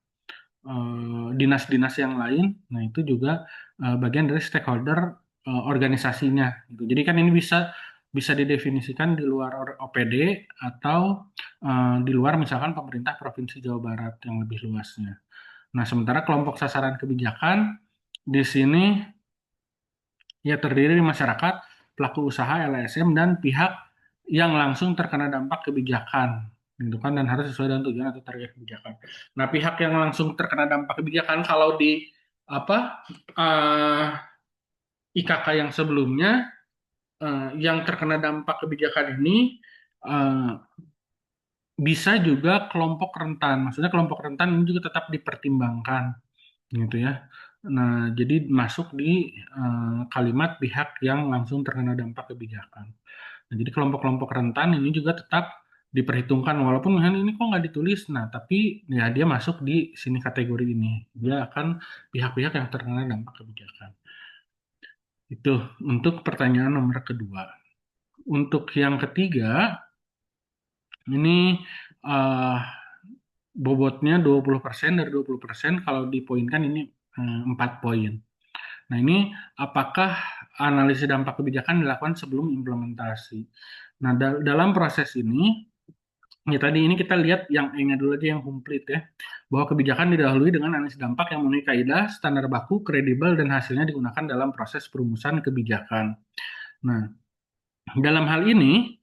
dinas-dinas yang lain, nah itu juga bagian dari stakeholder organisasinya. Gitu. Jadi kan ini bisa bisa didefinisikan di luar OPD atau di luar misalkan pemerintah Provinsi Jawa Barat yang lebih luasnya. Nah, sementara kelompok sasaran kebijakan di sini ya terdiri dari masyarakat, pelaku usaha, LSM, dan pihak yang langsung terkena dampak kebijakan, gitu kan, dan harus sesuai dengan tujuan atau target kebijakan. Nah, pihak yang langsung terkena dampak kebijakan kalau di apa IKK yang sebelumnya yang terkena dampak kebijakan ini eh, bisa juga kelompok rentan. Maksudnya kelompok rentan ini juga tetap dipertimbangkan, gitu ya. Nah, jadi masuk di kalimat pihak yang langsung terkena dampak kebijakan. Nah, jadi kelompok-kelompok rentan ini juga tetap diperhitungkan walaupun ini kok nggak ditulis. Nah, tapi ya dia masuk di sini kategori ini. Dia akan pihak-pihak yang terkena dampak kebijakan. Itu untuk pertanyaan nomor kedua. Untuk yang ketiga, ini eh, bobotnya 20% dari 20%, kalau dipoinkan ini 4 poin. Nah, ini apakah analisis dampak kebijakan dilakukan sebelum implementasi? Nah, dalam proses ini, ya tadi ini kita lihat yang E-nya dulu aja yang komplit ya, bahwa kebijakan didahului dengan analisis dampak yang memenuhi kaidah, standar baku, kredibel, dan hasilnya digunakan dalam proses perumusan kebijakan. Nah, dalam hal ini,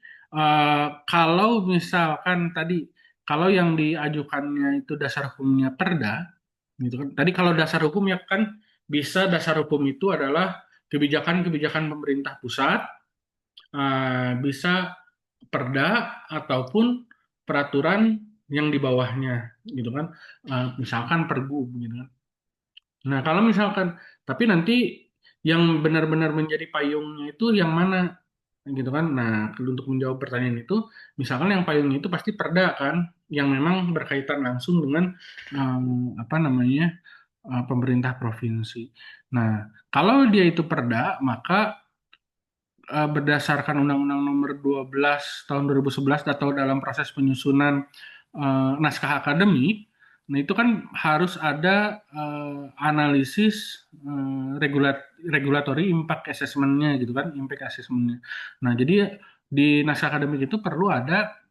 kalau misalkan tadi, kalau yang diajukannya itu dasar hukumnya Perda, gitu kan. Tadi kalau dasar hukum ya kan bisa dasar hukum itu adalah kebijakan-kebijakan pemerintah pusat, bisa perda ataupun peraturan yang di bawahnya, gitu kan. Misalkan pergub, gitu kan. Nah, kalau misalkan, tapi nanti yang benar-benar menjadi payungnya itu yang mana, gitu kan. Nah, untuk menjawab pertanyaan itu, misalkan yang payungnya itu pasti perda kan, yang memang berkaitan langsung dengan apa namanya pemerintah provinsi. Nah, kalau dia itu perda, maka berdasarkan Undang-Undang Nomor 12 Tahun 2011 atau dalam proses penyusunan naskah akademik, nah itu kan harus ada analisis regulatory impact assessment-nya gitu kan, impact assessment-nya. Nah, jadi di naskah akademik itu perlu ada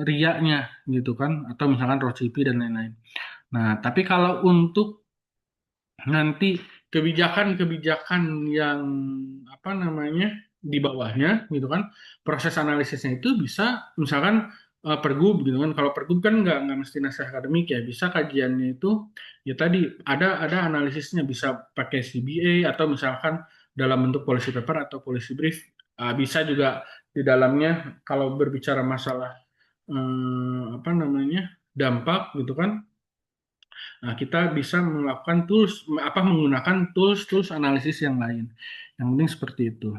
RIA-nya gitu kan, atau misalkan ROCP dan lain-lain. Nah, tapi kalau untuk nanti kebijakan-kebijakan yang apa namanya di bawahnya gitu kan, proses analisisnya itu bisa misalkan pergub gitu kan. Kalau pergub kan nggak mesti naskah akademik ya, bisa kajiannya itu ya tadi ada analisisnya, bisa pakai CBA atau misalkan dalam bentuk policy paper atau policy brief. Bisa juga di dalamnya kalau berbicara masalah apa namanya dampak gitu kan. Nah, kita bisa melakukan menggunakan tools analisis yang lain. Yang penting seperti itu.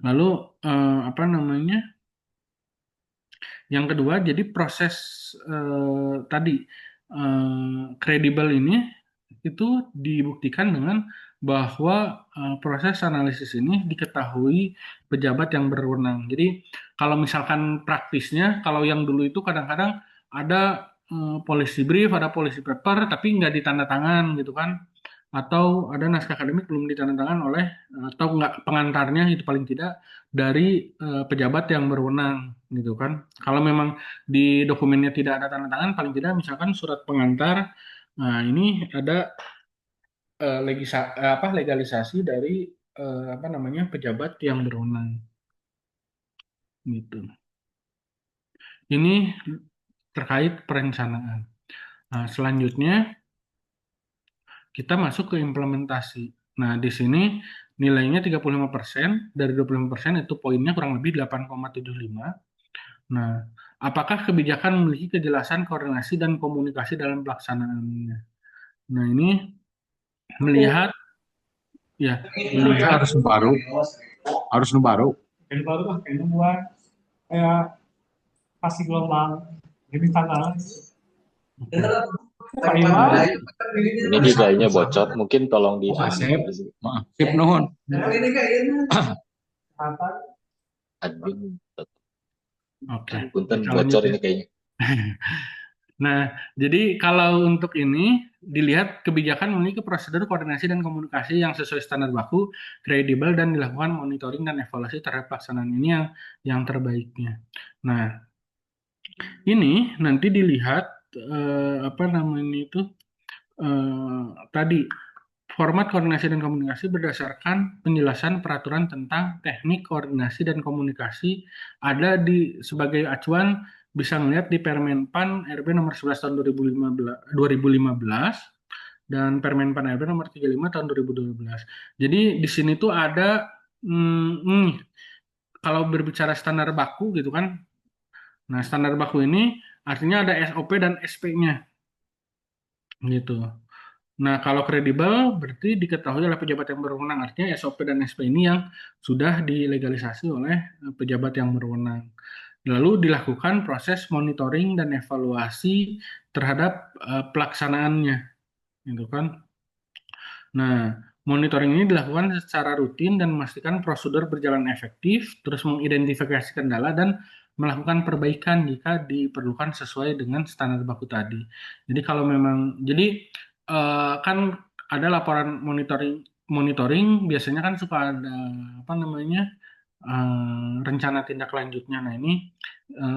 Lalu apa namanya? Yang kedua, jadi proses tadi kredibel ini itu dibuktikan dengan bahwa proses analisis ini diketahui pejabat yang berwenang. Jadi kalau misalkan praktisnya, kalau yang dulu itu kadang-kadang ada policy brief, ada policy paper, tapi nggak ditandatangan gitu kan, atau ada naskah akademik belum ditandatangan oleh atau nggak pengantarnya itu paling tidak dari pejabat yang berwenang gitu kan. Kalau memang di dokumennya tidak ada tanda tangan, paling tidak misalkan surat pengantar, nah ini ada legalisasi dari apa namanya pejabat yang berwenang gitu. Ini terkait perencanaan. Nah, selanjutnya kita masuk ke implementasi. Nah, di sini nilainya 35%, dari 25% itu poinnya kurang lebih 8,75. Nah, apakah kebijakan memiliki kejelasan koordinasi dan komunikasi dalam pelaksanaannya. Nah, ini melihat ya melihat harus baru, harus baru. Yang baru lah, yang buat kayak kasih gelombang jadi tanggal. Ini desainnya bocor, mungkin tolong di Maaf, sip nuhun. admin. Oke. Punten bocor ini kayaknya. Nah, jadi kalau untuk ini dilihat kebijakan memiliki prosedur koordinasi dan komunikasi yang sesuai standar baku, kredibel dan dilakukan monitoring dan evaluasi terhadap pelaksanaan ini yang terbaiknya. Nah, ini nanti dilihat apa namanya itu tadi format koordinasi dan komunikasi berdasarkan penjelasan peraturan tentang teknik koordinasi dan komunikasi ada di sebagai acuan bisa melihat di Permenpan RB nomor 11 tahun 2015 dan Permenpan RB nomor 35 tahun 2012. Jadi di sini tuh ada kalau berbicara standar baku gitu kan. Nah, standar baku ini artinya ada SOP dan SP-nya. Gitu. Nah, kalau kredibel berarti diketahui oleh pejabat yang berwenang. Artinya SOP dan SP ini yang sudah dilegalisasi oleh pejabat yang berwenang. Lalu dilakukan proses monitoring dan evaluasi terhadap pelaksanaannya, gitu kan. Nah, monitoring ini dilakukan secara rutin dan memastikan prosedur berjalan efektif, terus mengidentifikasi kendala dan melakukan perbaikan jika diperlukan sesuai dengan standar baku tadi. Jadi kalau memang, jadi kan ada laporan monitoring biasanya kan suka ada apa namanya rencana tindak lanjutnya. Nah ini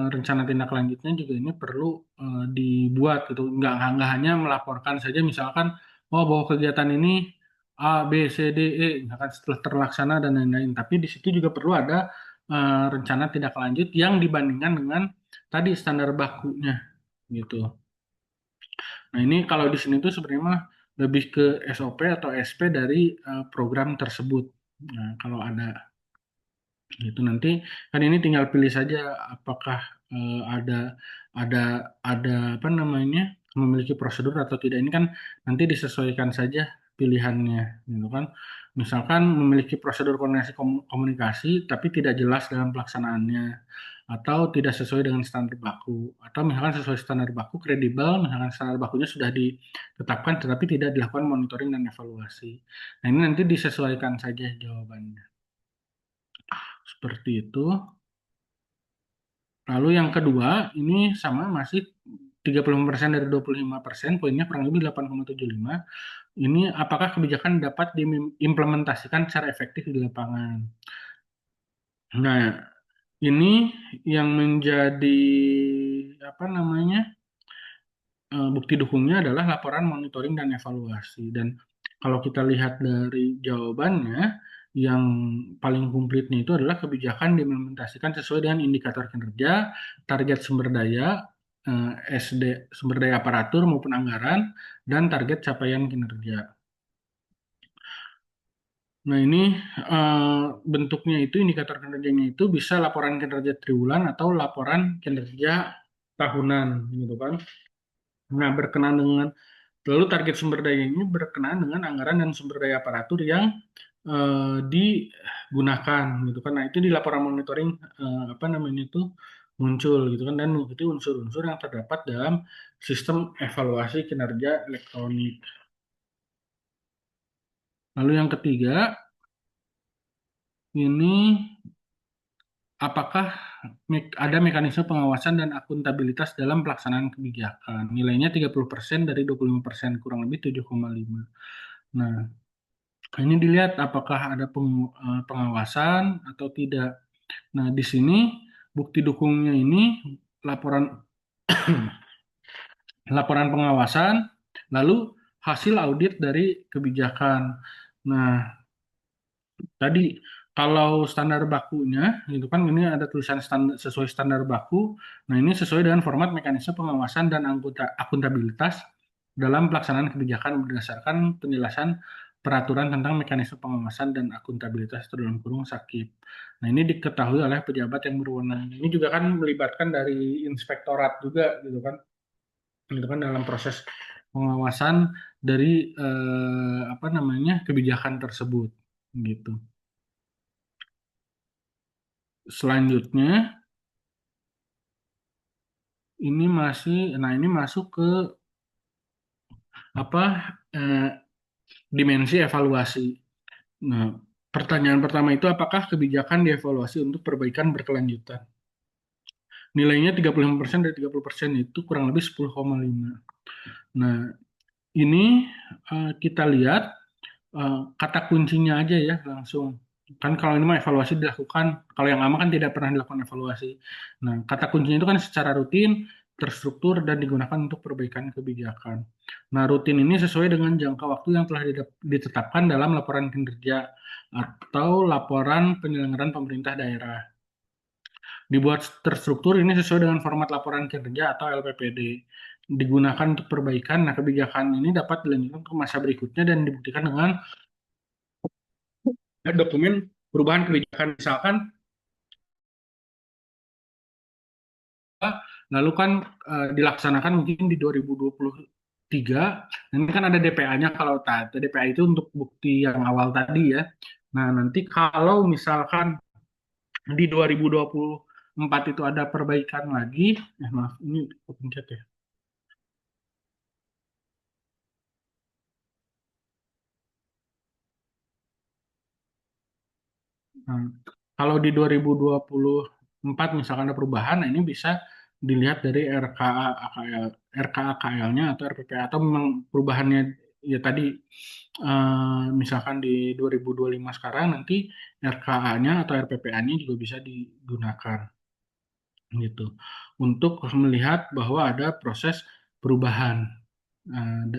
rencana tindak lanjutnya juga ini perlu dibuat gitu. Nggak hanya melaporkan saja misalkan oh bahwa kegiatan ini A, B, C, D, E misalkan setelah terlaksana dan lain-lain. Tapi di situ juga perlu ada rencana tindak lanjut yang dibandingkan dengan tadi standar bakunya gitu. Nah ini kalau di sini tuh sebenarnya lebih ke SOP atau SP dari program tersebut. Nah kalau ada itu nanti kan ini tinggal pilih saja apakah ada apa namanya memiliki prosedur atau tidak. Ini kan nanti disesuaikan saja pilihannya gitu kan. Misalkan memiliki prosedur koordinasi komunikasi tapi tidak jelas dalam pelaksanaannya atau tidak sesuai dengan standar baku atau misalkan sesuai standar baku kredibel misalkan standar bakunya sudah ditetapkan tetapi tidak dilakukan monitoring dan evaluasi. Nah ini nanti disesuaikan saja jawabannya. Seperti itu. Lalu yang kedua, ini sama masih 30% dari 25%, poinnya kurang lebih 8,75. Ini apakah kebijakan dapat diimplementasikan secara efektif di lapangan. Nah, ini yang menjadi apa namanya bukti dukungnya adalah laporan monitoring dan evaluasi. Dan kalau kita lihat dari jawabannya, yang paling komplitnya itu adalah kebijakan diimplementasikan sesuai dengan indikator kinerja, target sumber daya, sumber daya aparatur maupun anggaran, dan target capaian kinerja. Nah ini bentuknya itu indikator kinerjanya itu bisa laporan kinerja triwulan atau laporan kinerja tahunan, gitu kan. Nah berkenaan dengan lalu target sumber daya ini berkenaan dengan anggaran dan sumber daya aparatur yang digunakan gitu kan. Nah, itu di laporan monitoring apa namanya itu muncul gitu kan dan mengikuti unsur-unsur yang terdapat dalam sistem evaluasi kinerja elektronik. Lalu yang ketiga ini apakah ada mekanisme pengawasan dan akuntabilitas dalam pelaksanaan kebijakan. Nilainya 30% dari 25%, kurang lebih 7,5. Nah, ini dilihat apakah ada pengawasan atau tidak. Nah, di sini bukti dukungnya ini laporan laporan pengawasan, lalu hasil audit dari kebijakan. Nah, tadi kalau standar bakunya, gitu kan ini ada tulisan sesuai standar baku. Nah, ini sesuai dengan format mekanisme pengawasan dan akuntabilitas dalam pelaksanaan kebijakan berdasarkan penjelasan peraturan tentang mekanisme pengawasan dan akuntabilitas atau dalam kurung SAKIP. Nah, ini diketahui oleh pejabat yang berwenang. Ini juga kan melibatkan dari inspektorat juga gitu kan. Gitu kan dalam proses pengawasan dari apa namanya kebijakan tersebut gitu. Selanjutnya ini masuk ke apa dimensi evaluasi. Nah, pertanyaan pertama itu apakah kebijakan dievaluasi untuk perbaikan berkelanjutan? Nilainya 35% dari 30% itu kurang lebih 10,5. Nah, ini kita lihat kata kuncinya aja ya langsung. Kan kalau ini mah evaluasi dilakukan, kalau yang lama kan tidak pernah dilakukan evaluasi. Nah, kata kuncinya itu kan secara rutin, terstruktur, dan digunakan untuk perbaikan kebijakan. Nah, rutin ini sesuai dengan jangka waktu yang telah ditetapkan dalam laporan kinerja atau laporan penyelenggaraan pemerintah daerah. Dibuat terstruktur ini sesuai dengan format laporan kinerja atau LPPD. Digunakan untuk perbaikan, nah kebijakan ini dapat dilanjutkan ke masa berikutnya dan dibuktikan dengan dokumen perubahan kebijakan. Misalkan, lalu kan dilaksanakan mungkin di 2023, ini kan ada DPA-nya kalau DPA itu untuk bukti yang awal tadi ya. Nah, nanti kalau misalkan di 2024 itu ada perbaikan lagi, maaf, ini pencet ya. Nah, kalau di 2024 misalkan ada perubahan, nah ini bisa dilihat dari RKA AKL, RKA KL-nya atau RPPA atau memang perubahannya ya tadi misalkan di 2025 sekarang nanti RKA-nya atau RPPA-nya juga bisa digunakan gitu untuk melihat bahwa ada proses perubahan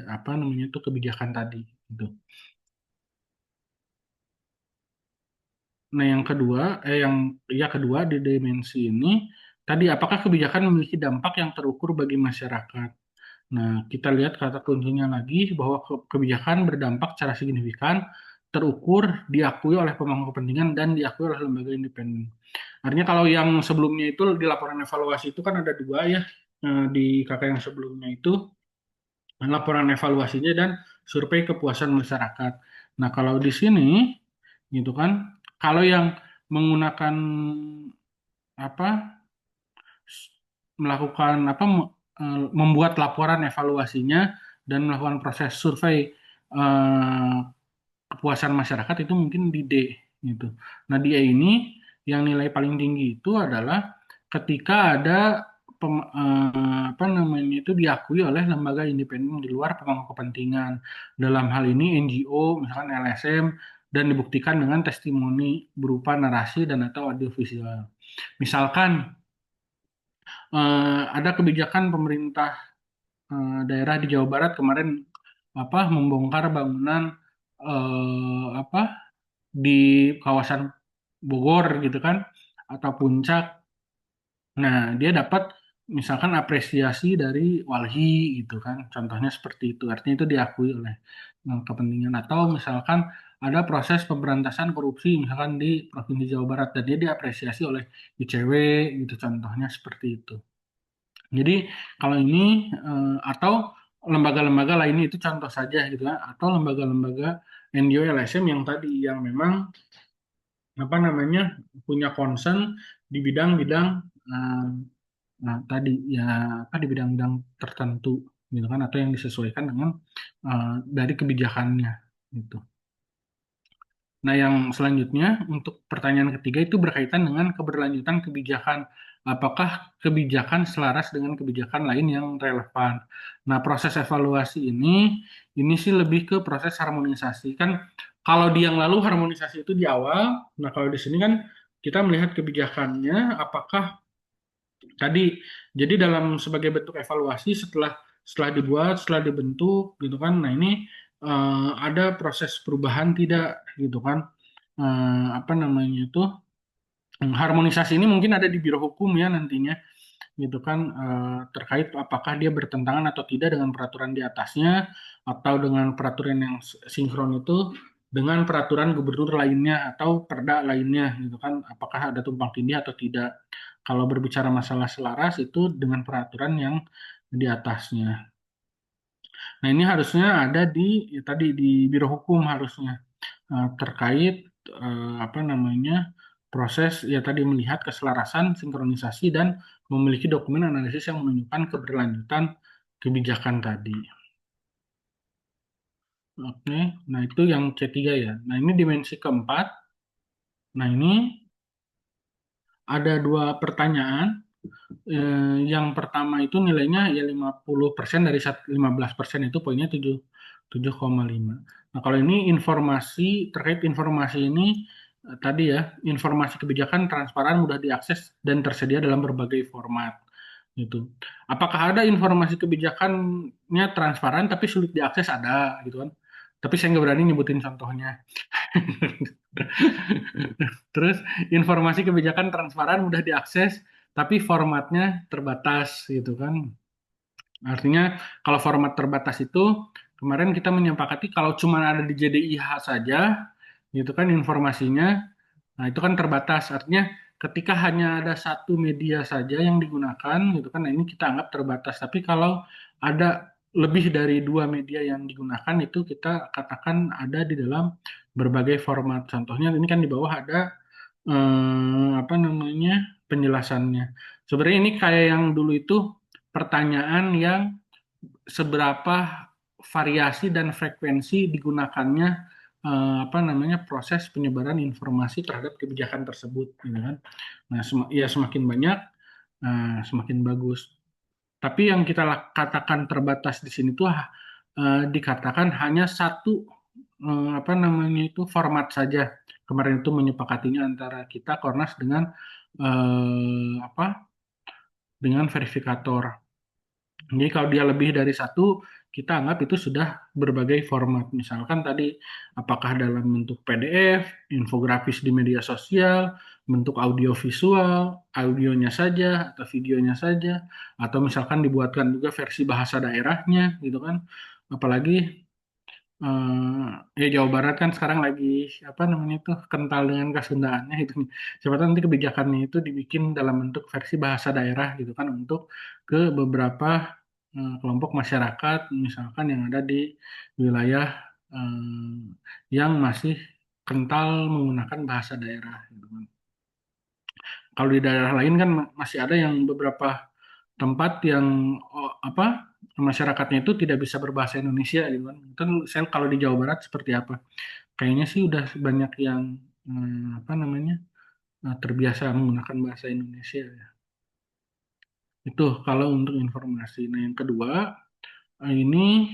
apa namanya itu kebijakan tadi gitu. Nah, yang kedua di dimensi ini tadi apakah kebijakan memiliki dampak yang terukur bagi masyarakat? Nah, kita lihat kata kuncinya lagi bahwa kebijakan berdampak secara signifikan, terukur, diakui oleh pemangku kepentingan dan diakui oleh lembaga independen. Artinya kalau yang sebelumnya itu di laporan evaluasi itu kan ada dua ya, di kakak yang sebelumnya itu laporan evaluasinya dan survei kepuasan masyarakat. Nah, kalau di sini gitu kan, kalau yang menggunakan apa melakukan membuat laporan evaluasinya dan melakukan proses survei kepuasan masyarakat itu mungkin di D gitu. Nah, di E ini yang nilai paling tinggi itu adalah ketika ada apa namanya itu diakui oleh lembaga independen di luar pemangku kepentingan. Dalam hal ini NGO, misalkan LSM, dan dibuktikan dengan testimoni berupa narasi dan atau audiovisual. Misalkan ada kebijakan pemerintah daerah di Jawa Barat kemarin membongkar bangunan apa di kawasan Bogor gitu kan atau Puncak. Nah, dia dapat misalkan apresiasi dari Walhi gitu kan. Contohnya seperti itu. Artinya itu diakui oleh kepentingan atau misalkan ada proses pemberantasan korupsi misalkan di Provinsi Jawa Barat dan dia diapresiasi oleh ICW gitu contohnya seperti itu. Jadi kalau ini atau lembaga-lembaga lainnya itu contoh saja gitu kan atau lembaga-lembaga NGO LSM yang tadi yang memang apa namanya punya concern di bidang-bidang eh, nah tadi ya apa di bidang-bidang tertentu gitu kan atau yang disesuaikan dengan dari kebijakannya gitu. Nah, yang selanjutnya untuk pertanyaan ketiga itu berkaitan dengan keberlanjutan kebijakan. Apakah kebijakan selaras dengan kebijakan lain yang relevan? Nah, proses evaluasi ini sih lebih ke proses harmonisasi. Kan kalau di yang lalu harmonisasi itu di awal, nah kalau di sini kan kita melihat kebijakannya apakah tadi jadi dalam sebagai bentuk evaluasi setelah dibuat, setelah dibentuk gitu kan. Nah, ini ada proses perubahan tidak gitu kan. Apa namanya itu harmonisasi ini mungkin ada di Biro Hukum ya nantinya gitu kan, terkait apakah dia bertentangan atau tidak dengan peraturan di atasnya atau dengan peraturan yang sinkron itu dengan peraturan gubernur lainnya atau perda lainnya gitu kan, apakah ada tumpang tindih atau tidak. Kalau berbicara masalah selaras itu dengan peraturan yang di atasnya. Nah, ini harusnya ada di ya tadi di Biro Hukum harusnya, terkait apa namanya, proses ya tadi melihat keselarasan, sinkronisasi dan memiliki dokumen analisis yang menunjukkan keberlanjutan kebijakan tadi. Oke, nah itu yang C3 ya. Nah, ini dimensi keempat. Nah, ini ada dua pertanyaan. Yang pertama itu nilainya ya 50% dari 15% itu poinnya 7,5. Nah, kalau ini informasi terkait informasi ini tadi ya, informasi kebijakan transparan, mudah diakses dan tersedia dalam berbagai format gitu. Apakah ada informasi kebijakannya transparan tapi sulit diakses? Ada gitu kan. Tapi saya nggak berani nyebutin contohnya. Terus informasi kebijakan transparan, mudah diakses, tapi formatnya terbatas gitu kan. Artinya kalau format terbatas itu kemarin kita menyepakati kalau cuma ada di JDIH saja gitu kan informasinya, nah itu kan terbatas. Artinya ketika hanya ada satu media saja yang digunakan gitu kan, nah ini kita anggap terbatas. Tapi kalau ada lebih dari dua media yang digunakan itu kita katakan ada di dalam berbagai format. Contohnya ini kan di bawah ada apa namanya penjelasannya. Sebenarnya ini kayak yang dulu itu pertanyaan yang seberapa variasi dan frekuensi digunakannya apa namanya proses penyebaran informasi terhadap kebijakan tersebut, gitu kan? Nah, ya semakin banyak, semakin bagus. Tapi yang kita katakan terbatas di sini tuh dikatakan hanya satu apa namanya itu format saja. Kemarin itu menyepakatinya antara kita Kornas dengan apa dengan verifikator. Jadi kalau dia lebih dari satu, kita anggap itu sudah berbagai format. Misalkan tadi, apakah dalam bentuk PDF, infografis di media sosial, bentuk audio visual, audionya saja, atau videonya saja, atau misalkan dibuatkan juga versi bahasa daerahnya, gitu kan. Apalagi ya Jawa Barat kan sekarang lagi apa namanya itu kental dengan Kasundaannya itu nih. Siapa tahu nanti kebijakannya itu dibikin dalam bentuk versi bahasa daerah gitu kan untuk ke beberapa kelompok masyarakat misalkan yang ada di wilayah yang masih kental menggunakan bahasa daerah gitu kan. Kalau di daerah lain kan masih ada yang beberapa tempat yang apa masyarakatnya itu tidak bisa berbahasa Indonesia gitu kan. Itu saya kalau di Jawa Barat seperti apa? Kayaknya sih udah banyak yang apa namanya terbiasa menggunakan bahasa Indonesia ya. Itu kalau untuk informasi. Nah, yang kedua ini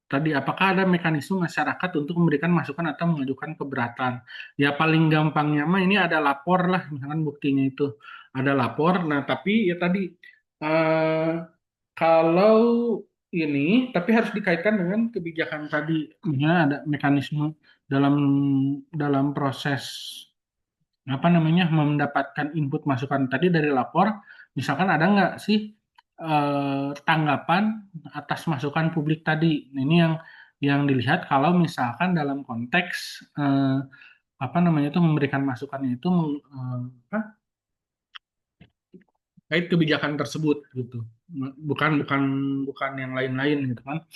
tadi apakah ada mekanisme masyarakat untuk memberikan masukan atau mengajukan keberatan? Ya paling gampangnya mah ini ada lapor lah, misalkan buktinya itu ada lapor. Nah, tapi ya tadi eh, kalau ini tapi harus dikaitkan dengan kebijakan tadi. Ya ada mekanisme dalam dalam proses apa namanya mendapatkan input masukan tadi dari lapor. Misalkan ada nggak sih tanggapan atas masukan publik tadi? Nah, ini yang dilihat kalau misalkan dalam konteks apa namanya itu memberikan masukannya itu apa, kait kebijakan tersebut gitu. Bukan bukan bukan yang lain-lain gitu kan.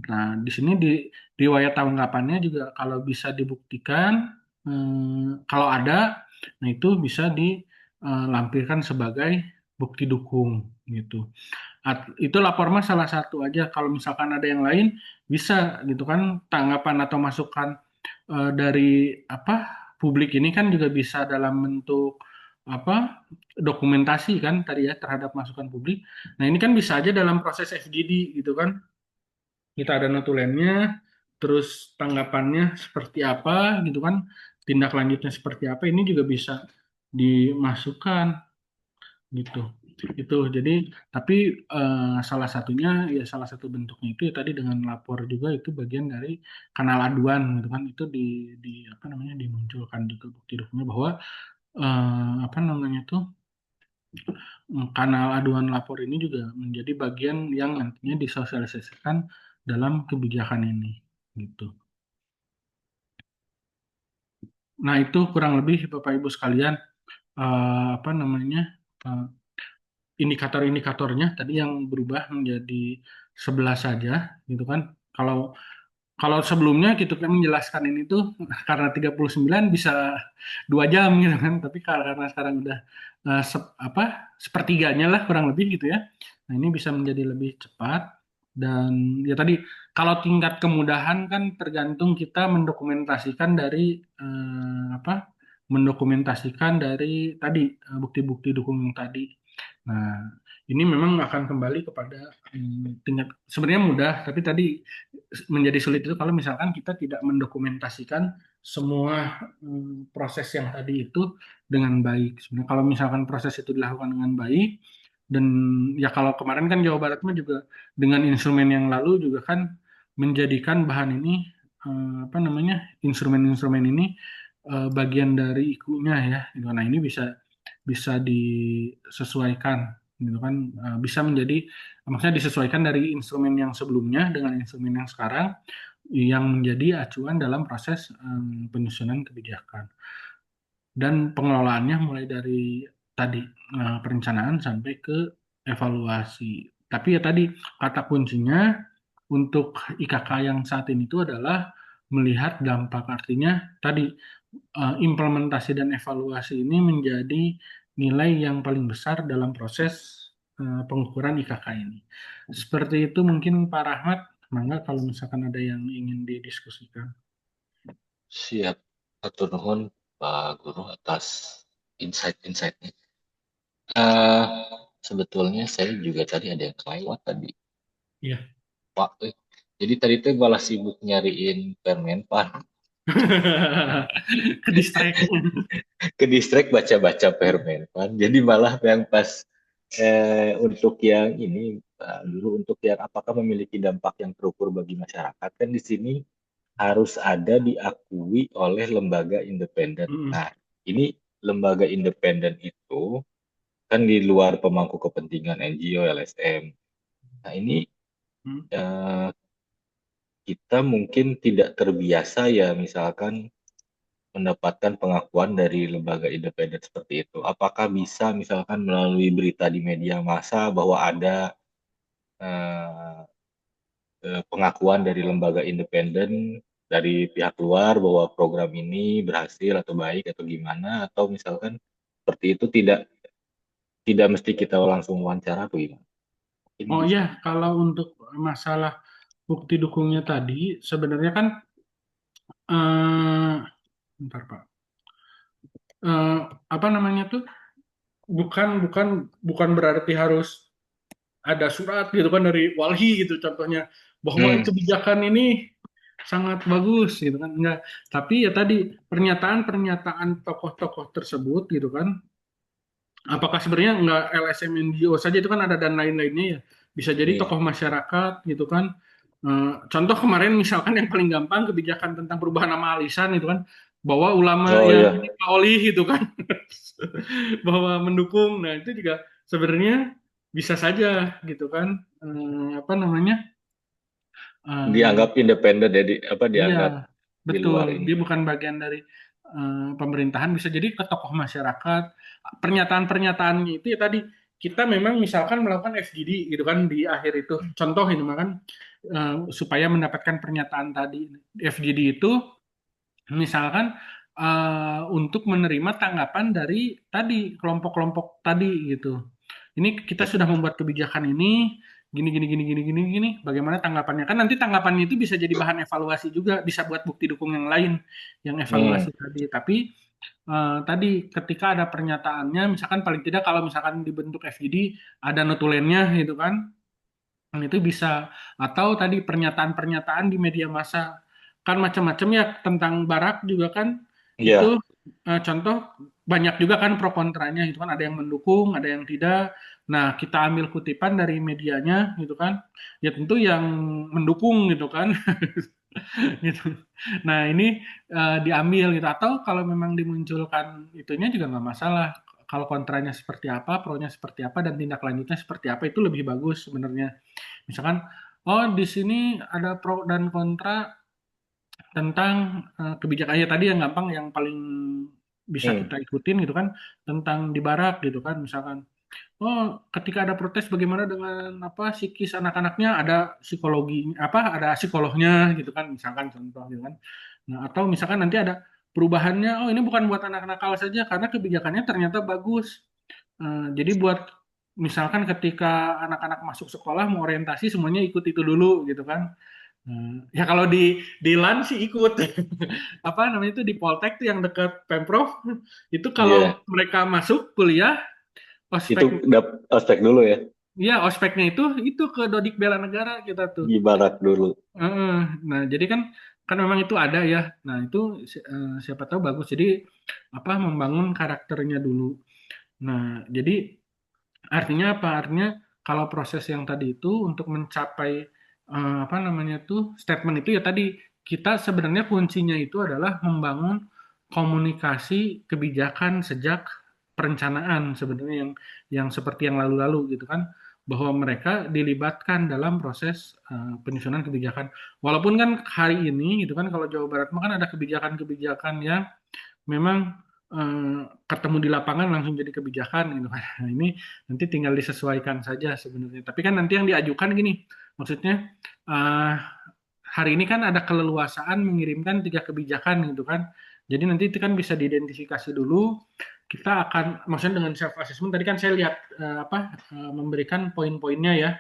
Nah, di sini di riwayat tanggapannya juga kalau bisa dibuktikan kalau ada, nah itu bisa dilampirkan sebagai bukti dukung gitu. Itu lapor mah salah satu aja. Kalau misalkan ada yang lain bisa gitu kan tanggapan atau masukan dari apa publik ini kan juga bisa dalam bentuk apa dokumentasi kan tadi ya terhadap masukan publik. Nah, ini kan bisa aja dalam proses FGD gitu kan. Kita ada notulennya, terus tanggapannya seperti apa gitu kan. Tindak lanjutnya seperti apa ini juga bisa dimasukkan gitu. Itu jadi tapi salah satunya ya salah satu bentuknya itu ya tadi dengan lapor juga itu bagian dari kanal aduan gitu kan itu di apa namanya dimunculkan juga bukti dokumennya bahwa apa namanya itu kanal aduan lapor ini juga menjadi bagian yang nantinya disosialisasikan dalam kebijakan ini, gitu. Nah, itu kurang lebih Bapak Ibu sekalian apa namanya eh, indikator-indikatornya tadi yang berubah menjadi 11 saja, gitu kan. Kalau kalau sebelumnya gitu kan menjelaskan ini tuh karena 39 bisa 2 jam gitu kan, tapi karena sekarang udah apa sepertiganya lah kurang lebih gitu ya. Nah, ini bisa menjadi lebih cepat dan ya tadi kalau tingkat kemudahan kan tergantung kita mendokumentasikan dari apa? Mendokumentasikan dari tadi bukti-bukti dukung tadi. Nah, ini memang akan kembali kepada tingkat sebenarnya mudah, tapi tadi menjadi sulit itu kalau misalkan kita tidak mendokumentasikan semua proses yang tadi itu dengan baik. Sebenarnya kalau misalkan proses itu dilakukan dengan baik dan ya kalau kemarin kan Jawa Barat mah juga dengan instrumen yang lalu juga kan menjadikan bahan ini apa namanya instrumen-instrumen ini bagian dari IKU-nya ya. Nah ini bisa bisa disesuaikan gitu kan. Bisa menjadi maksudnya disesuaikan dari instrumen yang sebelumnya dengan instrumen yang sekarang yang menjadi acuan dalam proses penyusunan kebijakan dan pengelolaannya mulai dari tadi perencanaan sampai ke evaluasi. Tapi ya tadi kata kuncinya untuk IKK yang saat ini itu adalah melihat dampak, artinya tadi implementasi dan evaluasi ini menjadi nilai yang paling besar dalam proses pengukuran IKK ini. Seperti itu mungkin Pak Rahmat, mangga kalau misalkan ada yang ingin didiskusikan. Siap, atur nuhun Pak Guru atas insight-insightnya. Sebetulnya saya juga tadi ada yang kelewat tadi. Iya. Pak, jadi tadi tuh malah sibuk nyariin Permenpan. Ke distract. Ke distrik baca-baca Permenpan. Jadi malah yang pas untuk yang ini Pak Guru, untuk yang apakah memiliki dampak yang terukur bagi masyarakat, kan di sini harus ada diakui oleh lembaga independen. Nah, ini lembaga independen itu kan di luar pemangku kepentingan NGO, LSM. Nah, ini kita mungkin tidak terbiasa ya misalkan mendapatkan pengakuan dari lembaga independen seperti itu. Apakah bisa misalkan melalui berita di media massa bahwa ada pengakuan dari lembaga independen dari pihak luar bahwa program ini berhasil atau baik atau gimana, atau misalkan seperti itu tidak mesti kita langsung wawancara atau gimana? Oh iya, kalau untuk masalah bukti dukungnya tadi sebenarnya kan bentar Pak. Apa namanya tuh bukan bukan bukan berarti harus ada surat gitu kan dari walhi gitu contohnya bahwa kebijakan ini sangat bagus gitu kan enggak, tapi ya tadi pernyataan-pernyataan tokoh-tokoh tersebut gitu kan apakah sebenarnya enggak LSM NGO saja itu kan ada dan lain-lainnya ya bisa jadi tokoh masyarakat gitu kan. Contoh kemarin misalkan yang paling gampang kebijakan tentang perubahan nama alisan itu kan bahwa ulama yang Pak Oli gitu kan bahwa mendukung. Nah itu juga sebenarnya bisa saja gitu kan apa namanya dianggap independen jadi apa dianggap iya di luar betul ini. dia bukan bagian dari pemerintahan, bisa jadi ke tokoh masyarakat. Pernyataan-pernyataannya itu ya tadi kita memang misalkan melakukan FGD gitu kan di akhir itu contoh ini kan supaya mendapatkan pernyataan tadi FGD itu misalkan untuk menerima tanggapan dari tadi kelompok-kelompok tadi gitu. Ini kita sudah membuat kebijakan ini gini. Bagaimana tanggapannya? Kan nanti tanggapannya itu bisa jadi bahan evaluasi juga, bisa buat bukti dukung yang lain yang evaluasi tadi. Tapi tadi ketika ada pernyataannya, misalkan paling tidak kalau misalkan dibentuk FGD ada notulennya gitu kan, itu bisa atau tadi pernyataan-pernyataan di media massa kan macam-macam ya tentang Barak juga kan itu contoh banyak juga kan pro kontranya itu kan ada yang mendukung ada yang tidak. Nah kita ambil kutipan dari medianya gitu kan ya tentu yang mendukung gitu kan gitu. Nah ini diambil gitu atau kalau memang dimunculkan itunya juga nggak masalah kalau kontranya seperti apa, pro-nya seperti apa, dan tindak lanjutnya seperti apa itu lebih bagus sebenarnya. Misalkan, oh di sini ada pro dan kontra tentang kebijakan ya tadi yang gampang yang paling bisa Hmm. kita ikutin gitu kan tentang di barak gitu kan misalkan oh ketika ada protes bagaimana dengan apa psikis anak-anaknya ada psikologi apa ada psikolognya gitu kan misalkan contoh gitu kan nah atau misalkan nanti ada perubahannya oh ini bukan buat anak nakal saja karena kebijakannya ternyata bagus. Jadi buat misalkan ketika anak-anak masuk sekolah mau orientasi semuanya ikut itu dulu gitu kan. Ya kalau di LAN sih ikut apa namanya itu di Poltek tuh yang dekat Pemprov itu kalau Iya, mereka masuk kuliah itu ospek ospek dulu ya, ya ospeknya itu ke Dodik Bela Negara kita tuh. di barak dulu. Heeh. Nah jadi kan kan memang itu ada ya. Nah itu siapa tahu bagus. Jadi apa membangun karakternya dulu. Nah jadi artinya apa? Artinya kalau proses yang tadi itu untuk mencapai apa namanya tuh statement itu ya tadi kita sebenarnya kuncinya itu adalah membangun komunikasi kebijakan sejak perencanaan sebenarnya yang seperti yang lalu-lalu gitu kan bahwa mereka dilibatkan dalam proses penyusunan kebijakan. Walaupun kan hari ini gitu kan kalau Jawa Barat mah kan ada kebijakan-kebijakan yang memang ketemu di lapangan langsung jadi kebijakan gitu kan. Nah, ini nanti tinggal disesuaikan saja sebenarnya. Tapi kan nanti yang diajukan gini, maksudnya eh, hari ini kan ada keleluasaan mengirimkan 3 kebijakan gitu kan. Jadi nanti itu kan bisa diidentifikasi dulu. Kita akan, maksudnya dengan self assessment tadi kan saya lihat memberikan poin-poinnya ya.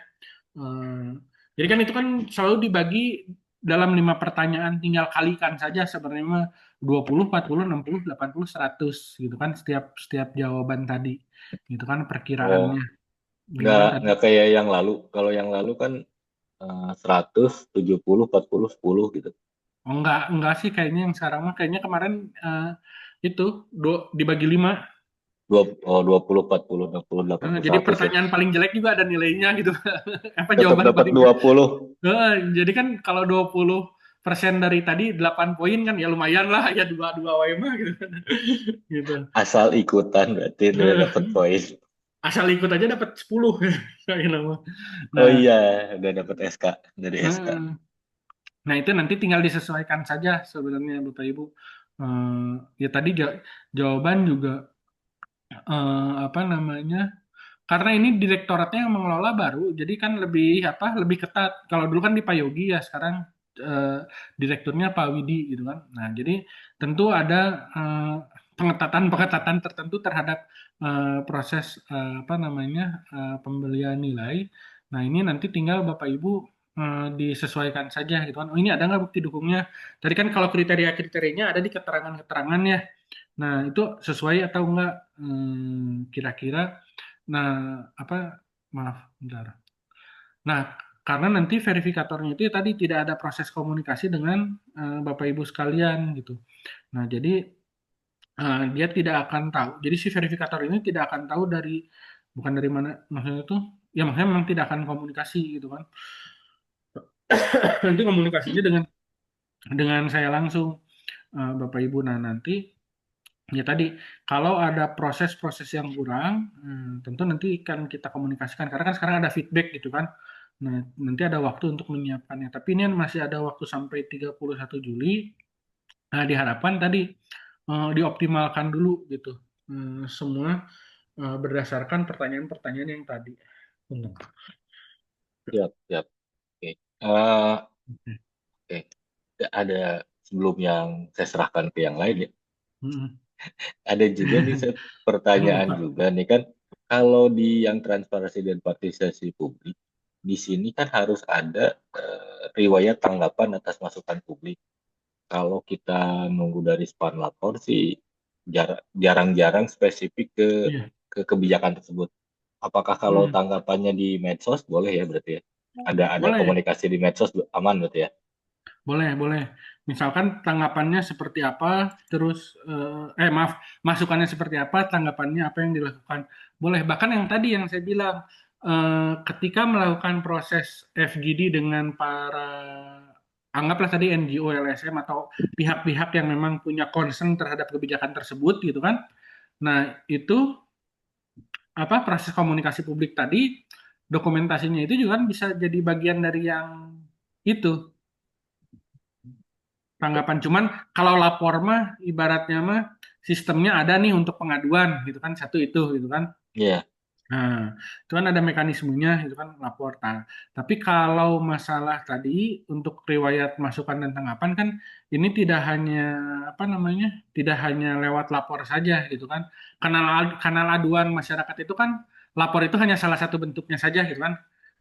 Eh, jadi kan itu kan selalu dibagi dalam 5 pertanyaan, tinggal kalikan saja sebenarnya mah 20, 40, 60, 80, 100 gitu kan setiap setiap jawaban tadi. Gitu kan Oh, perkiraannya. nggak Gimana tadi? nggak kayak yang lalu. Kalau yang lalu kan 100, 70, 40, 10 gitu. Oh enggak sih kayaknya yang sekarang mah kayaknya kemarin itu dibagi 5. Oh, 20, 40, 60, 80, Jadi 100 ya. pertanyaan paling jelek juga ada nilainya gitu. Apa Tetap jawaban dapat paling 20. jadi kan kalau 20% dari tadi 8 poin kan ya lumayan lah ya dua dua wae mah gitu kan. Gitu. Asal ikutan berarti udah dapat poin. Asal ikut aja dapat 10 kayak nama. Oh Nah, iya, udah dapat SK dari SK. nah itu nanti tinggal disesuaikan saja sebenarnya Bapak Ibu. Ya tadi jawaban juga apa namanya? Karena ini direktoratnya yang mengelola baru, jadi kan lebih apa? Lebih ketat. Kalau dulu kan di Pak Yogi ya, sekarang direkturnya Pak Widi gitu kan. Nah, jadi tentu ada pengetatan-pengetatan tertentu terhadap proses apa namanya pembelian nilai. Nah, ini nanti tinggal Bapak Ibu disesuaikan saja gitu kan. Oh, ini ada nggak bukti dukungnya? Tadi kan kalau kriteria-kriterianya ada di keterangan-keterangannya. Nah, itu sesuai atau enggak kira-kira. Nah, apa? Maaf, bentar. Nah, karena nanti verifikatornya itu ya tadi tidak ada proses komunikasi dengan Bapak Ibu sekalian gitu. Nah, jadi dia tidak akan tahu. Jadi si verifikator ini tidak akan tahu dari bukan dari mana maksudnya itu ya maksudnya memang tidak akan komunikasi gitu kan. Nanti komunikasinya dengan saya langsung Bapak Ibu. Nah, nanti ya tadi kalau ada proses-proses yang kurang, tentu nanti akan kita komunikasikan karena kan sekarang ada feedback gitu kan. Nah, nanti ada waktu untuk menyiapkannya. Tapi ini kan masih ada waktu sampai 31 Juli. Nah, diharapkan tadi dioptimalkan dulu gitu. Semua berdasarkan pertanyaan-pertanyaan yang tadi. Benar. Siap, siap. Oke. Oke. Ada sebelum yang saya serahkan ke yang lain ya. Hmm. Ada juga nih pertanyaan Pak. juga nih kan. Kalau di yang transparansi dan partisipasi publik, di sini kan harus ada riwayat tanggapan atas masukan publik. Kalau kita nunggu dari span lapor sih jarang-jarang spesifik Iya, ke kebijakan tersebut. Apakah kalau hmm. tanggapannya di medsos boleh ya berarti ya? Ada Boleh. komunikasi di medsos aman berarti ya? Boleh, boleh. Misalkan tanggapannya seperti apa, terus maaf, masukannya seperti apa, tanggapannya apa yang dilakukan. Boleh. Bahkan yang tadi yang saya bilang, ketika melakukan proses FGD dengan para anggaplah tadi NGO, LSM atau pihak-pihak yang memang punya concern terhadap kebijakan tersebut gitu kan. Nah, itu apa proses komunikasi publik tadi, dokumentasinya itu juga kan bisa jadi bagian dari yang itu tanggapan. Cuman kalau lapor mah ibaratnya mah sistemnya ada nih untuk pengaduan gitu kan, satu itu gitu kan. Iya, Nah, itu kan ada mekanismenya, itu kan lapor. Nah, tapi kalau masalah tadi untuk riwayat masukan dan tanggapan kan ini tidak hanya apa namanya, tidak hanya lewat lapor saja gitu kan. Kanal kanal aduan masyarakat itu kan lapor itu hanya salah satu bentuknya saja gitu kan.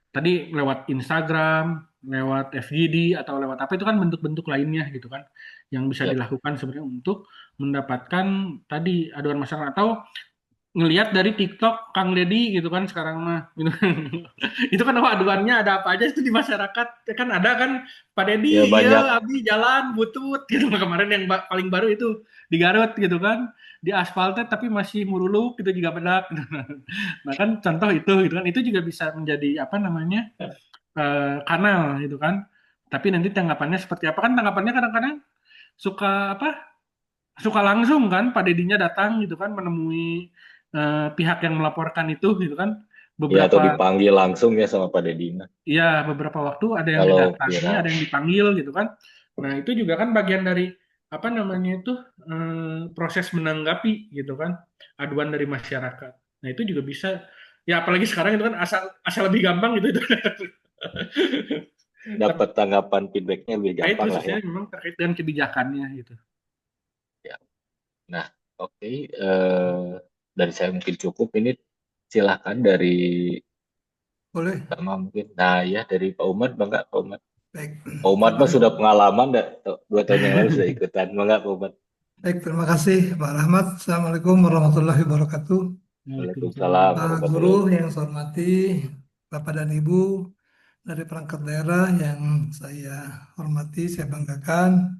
Tadi lewat Instagram, lewat FGD atau lewat apa itu kan bentuk-bentuk lainnya gitu kan yang bisa iya. dilakukan sebenarnya untuk mendapatkan tadi aduan masyarakat atau ngelihat dari TikTok Kang Deddy gitu kan sekarang mah gitu kan. Itu kan aduannya ada apa aja itu di masyarakat ya kan ada kan Pak Ya Deddy banyak. iya Abi jalan butut gitu kemarin yang paling baru itu di Garut gitu kan di aspalnya tapi masih muruluk gitu juga bedak gitu. Nah kan contoh itu gitu kan itu juga bisa menjadi apa namanya kanal gitu kan tapi nanti tanggapannya seperti apa kan tanggapannya kadang-kadang suka apa suka langsung kan Pak Dedinya datang gitu kan menemui pihak yang melaporkan itu gitu kan Ya atau beberapa dipanggil langsung ya sama Pak Dedina. ya beberapa waktu ada yang Kalau didatangi viral. ada yang dipanggil gitu kan nah itu juga kan bagian dari apa namanya itu proses menanggapi gitu kan aduan dari masyarakat nah itu juga bisa ya apalagi sekarang itu kan asal asal lebih gampang gitu itu tapi Dapat tanggapan feedbacknya lebih terkait gampang lah khususnya ya. memang terkait dengan kebijakannya gitu. Ya. Nah, oke. Dari saya mungkin cukup. Ini silahkan dari Boleh, sama mungkin. Nah ya dari Pak Umar, bangga Pak Umar. baik. Pak Umar Terima, mah sudah pengalaman, 2 tahun yang lalu sudah ikutan. Bangga Pak Umar. baik, terima kasih Pak Rahmat. Assalamualaikum warahmatullahi wabarakatuh. Waalaikumsalam. Waalaikumsalam Guru warahmatullahi yang wabarakatuh. saya hormati, Bapak dan Ibu dari perangkat daerah yang saya hormati, saya banggakan.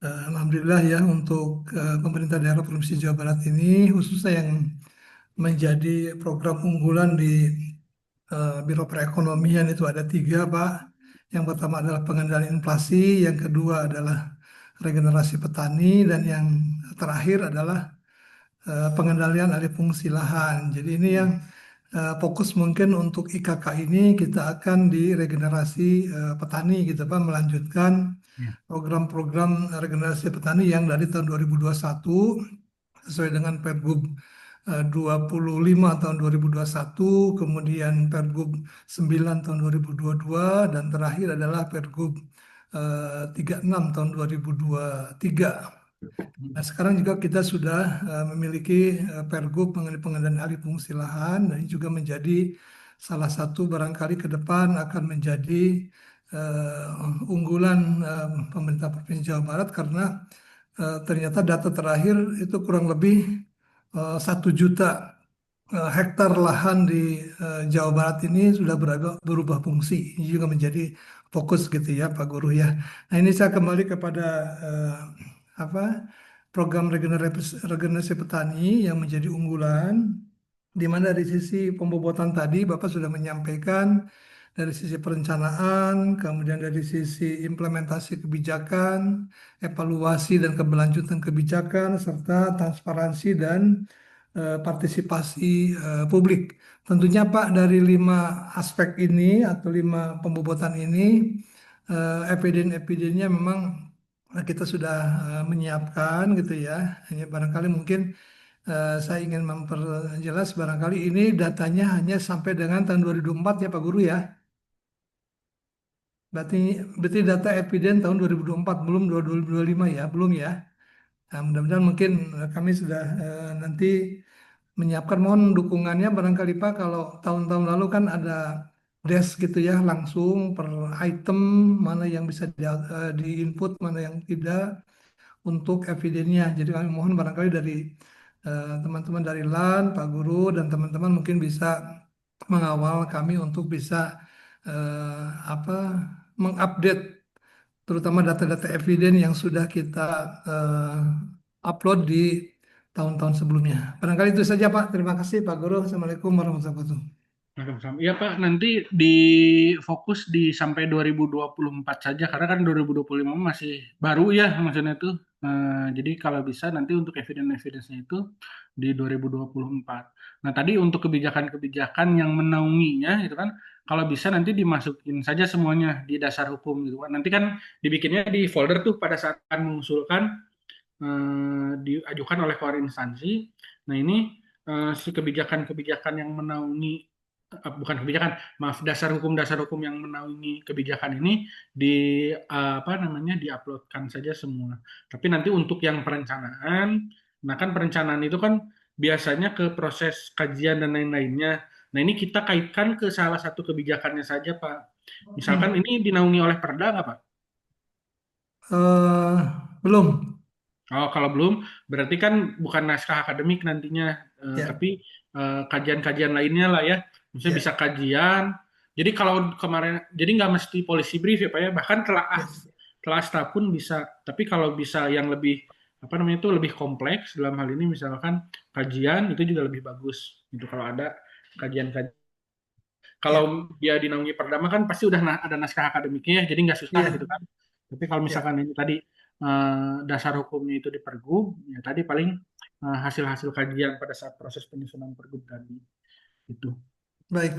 Alhamdulillah ya untuk pemerintah daerah Provinsi Jawa Barat ini khususnya yang menjadi program unggulan di Biro Perekonomian itu ada 3, Pak. Yang pertama adalah pengendalian inflasi, yang kedua adalah regenerasi petani, dan yang terakhir adalah pengendalian alih fungsi lahan. Jadi ini yang fokus mungkin untuk IKK ini kita akan di regenerasi petani gitu Pak, melanjutkan Ya. program-program regenerasi petani yang dari tahun 2021 sesuai dengan Pergub 25 tahun 2021, kemudian Pergub 9 tahun 2022, dan terakhir adalah Pergub 36 tahun 2023. Nah, sekarang juga kita sudah memiliki Pergub mengenai pengendalian alih fungsi lahan, dan ini juga menjadi salah satu barangkali ke depan akan menjadi unggulan pemerintah Provinsi Jawa Barat karena ternyata data terakhir itu kurang lebih 1 juta hektar lahan di Jawa Barat ini sudah berubah fungsi. Ini juga menjadi fokus gitu ya Pak Guru ya. Nah ini saya kembali kepada apa program regenerasi petani yang menjadi unggulan, di mana dari sisi pembobotan tadi Bapak sudah menyampaikan dari sisi perencanaan, kemudian dari sisi implementasi kebijakan, evaluasi dan keberlanjutan kebijakan, serta transparansi dan partisipasi publik. Tentunya Pak dari 5 aspek ini atau 5 pembobotan ini, eviden-evidennya memang kita sudah menyiapkan gitu ya. Hanya barangkali mungkin saya ingin memperjelas barangkali ini datanya hanya sampai dengan tahun 2024 ya Pak Guru ya. Berarti berarti data eviden tahun 2024 belum 2025 ya, belum ya. Nah, mudah-mudahan mungkin kami sudah nanti menyiapkan, mohon dukungannya barangkali Pak, kalau tahun-tahun lalu kan ada desk gitu ya, langsung per item mana yang bisa di input, mana yang tidak untuk evidennya. Jadi kami mohon barangkali dari teman-teman dari LAN, Pak Guru dan teman-teman mungkin bisa mengawal kami untuk bisa apa mengupdate terutama data-data eviden yang sudah kita upload di tahun-tahun sebelumnya. Barangkali itu saja Pak. Terima kasih Pak Guru. Assalamualaikum warahmatullahi wabarakatuh. Sama-sama. Iya Pak, nanti fokus di sampai 2024 saja karena kan 2025 masih baru ya maksudnya itu. Jadi kalau bisa nanti untuk evidence-evidence-nya itu di 2024. Nah tadi untuk kebijakan-kebijakan yang menaunginya itu kan kalau bisa nanti dimasukin saja semuanya di dasar hukum gitu kan. Nanti kan dibikinnya di folder tuh pada saat akan mengusulkan diajukan oleh keluar instansi. Nah ini si kebijakan-kebijakan yang menaungi bukan kebijakan, maaf dasar hukum yang menaungi kebijakan ini di apa namanya diuploadkan saja semua. Tapi nanti untuk yang perencanaan, nah kan perencanaan itu kan biasanya ke proses kajian dan lain-lainnya. Nah ini kita kaitkan ke salah satu kebijakannya saja Pak. Misalkan ini dinaungi oleh Perda nggak Pak? Eh, belum, Oh, kalau belum, berarti kan bukan naskah akademik nantinya, ya, tapi kajian-kajian lainnya lah ya. Misalnya ya, bisa kajian. Jadi kalau kemarin, jadi nggak mesti polisi brief ya Pak ya, bahkan ya, telah pun bisa. Tapi kalau bisa yang lebih, apa namanya itu, lebih kompleks, dalam hal ini misalkan kajian, itu juga lebih bagus. Itu kalau ada kajian-kajian. Kalau ya, dia dinaungi Perdama kan pasti udah ada naskah akademiknya, ya, jadi nggak susah gitu ya, kan. Tapi kalau ya. misalkan ini tadi dasar hukumnya itu di Pergub, ya tadi paling hasil-hasil kajian pada saat proses penyusunan Pergub tadi itu. Baik.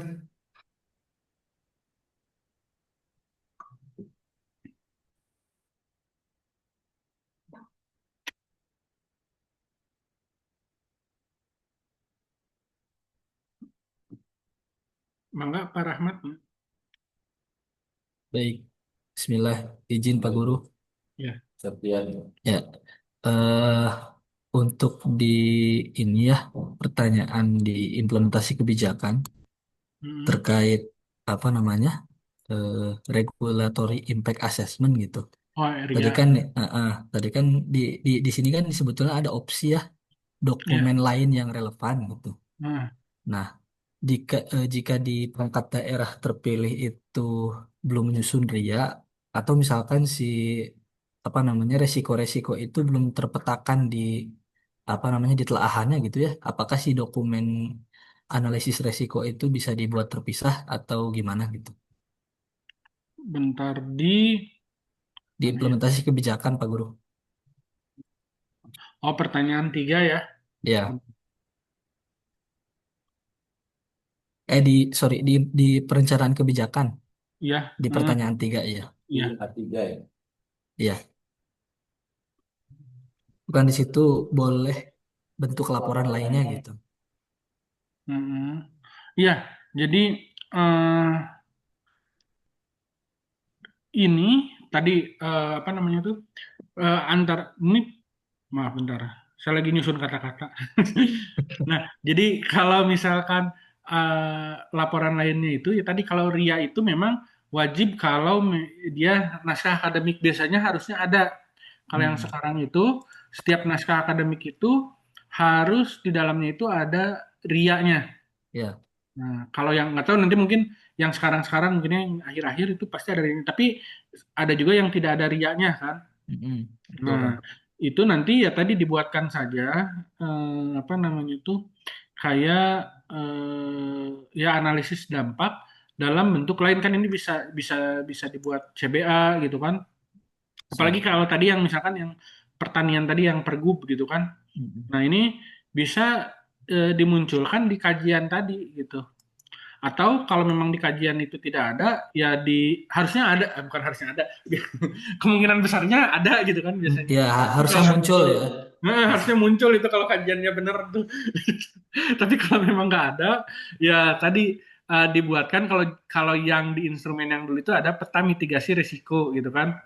Mangga Pak Rahmat, Baik, Bismillah, izin Pak Guru. ya. Septian. Ya, eh untuk di ini ya pertanyaan di implementasi kebijakan Hmm. terkait apa namanya eh, regulatory impact assessment gitu. Oh, Tadi Ria. kan, tadi kan di sini kan sebetulnya ada opsi ya Ya. dokumen lain yang relevan gitu. Nah, Nah, jika di perangkat daerah terpilih itu belum menyusun RIA atau misalkan si apa namanya resiko-resiko itu belum terpetakan di apa namanya ditelaahnya gitu ya, apakah si dokumen analisis resiko itu bisa dibuat terpisah atau gimana gitu bentar di di mana ya? implementasi kebijakan Pak Guru? Oh, pertanyaan 3 ya. Ya, sorry di perencanaan kebijakan Iya, di pertanyaan 3 ya. iya. A3 ya. Iya, bukan di situ boleh bentuk laporan lainnya gitu. Hmm. Iya, jadi eh, ini tadi apa namanya tuh antar ini maaf bentar, saya lagi nyusun kata-kata. Nah, jadi kalau misalkan laporan lainnya itu ya tadi kalau RIA itu memang wajib kalau dia naskah akademik biasanya harusnya ada. Kalau yang Hmm, sekarang itu setiap naskah akademik itu harus di dalamnya itu ada RIA-nya. ya. Nah, kalau yang nggak tahu nanti mungkin yang sekarang-sekarang mungkin yang akhir-akhir itu pasti ada RIA-nya. Tapi ada juga yang tidak ada RIA-nya kan. Betul Nah, Pak. itu nanti ya tadi dibuatkan saja apa namanya itu kayak ya analisis dampak dalam bentuk lain kan ini bisa bisa bisa dibuat CBA gitu kan. Apalagi Siap. kalau tadi yang misalkan yang pertanian tadi yang pergub gitu kan. Mm-mm. Nah, ini bisa dimunculkan di kajian tadi gitu. Atau kalau memang di kajian itu tidak ada, ya harusnya ada, bukan harusnya ada, kemungkinan besarnya ada gitu kan biasanya. Ya, Tapi harusnya kalau muncul ya. harusnya muncul itu kalau kajiannya benar tuh. Tapi kalau memang nggak ada, ya tadi dibuatkan kalau kalau yang di instrumen yang dulu itu ada peta mitigasi risiko gitu kan.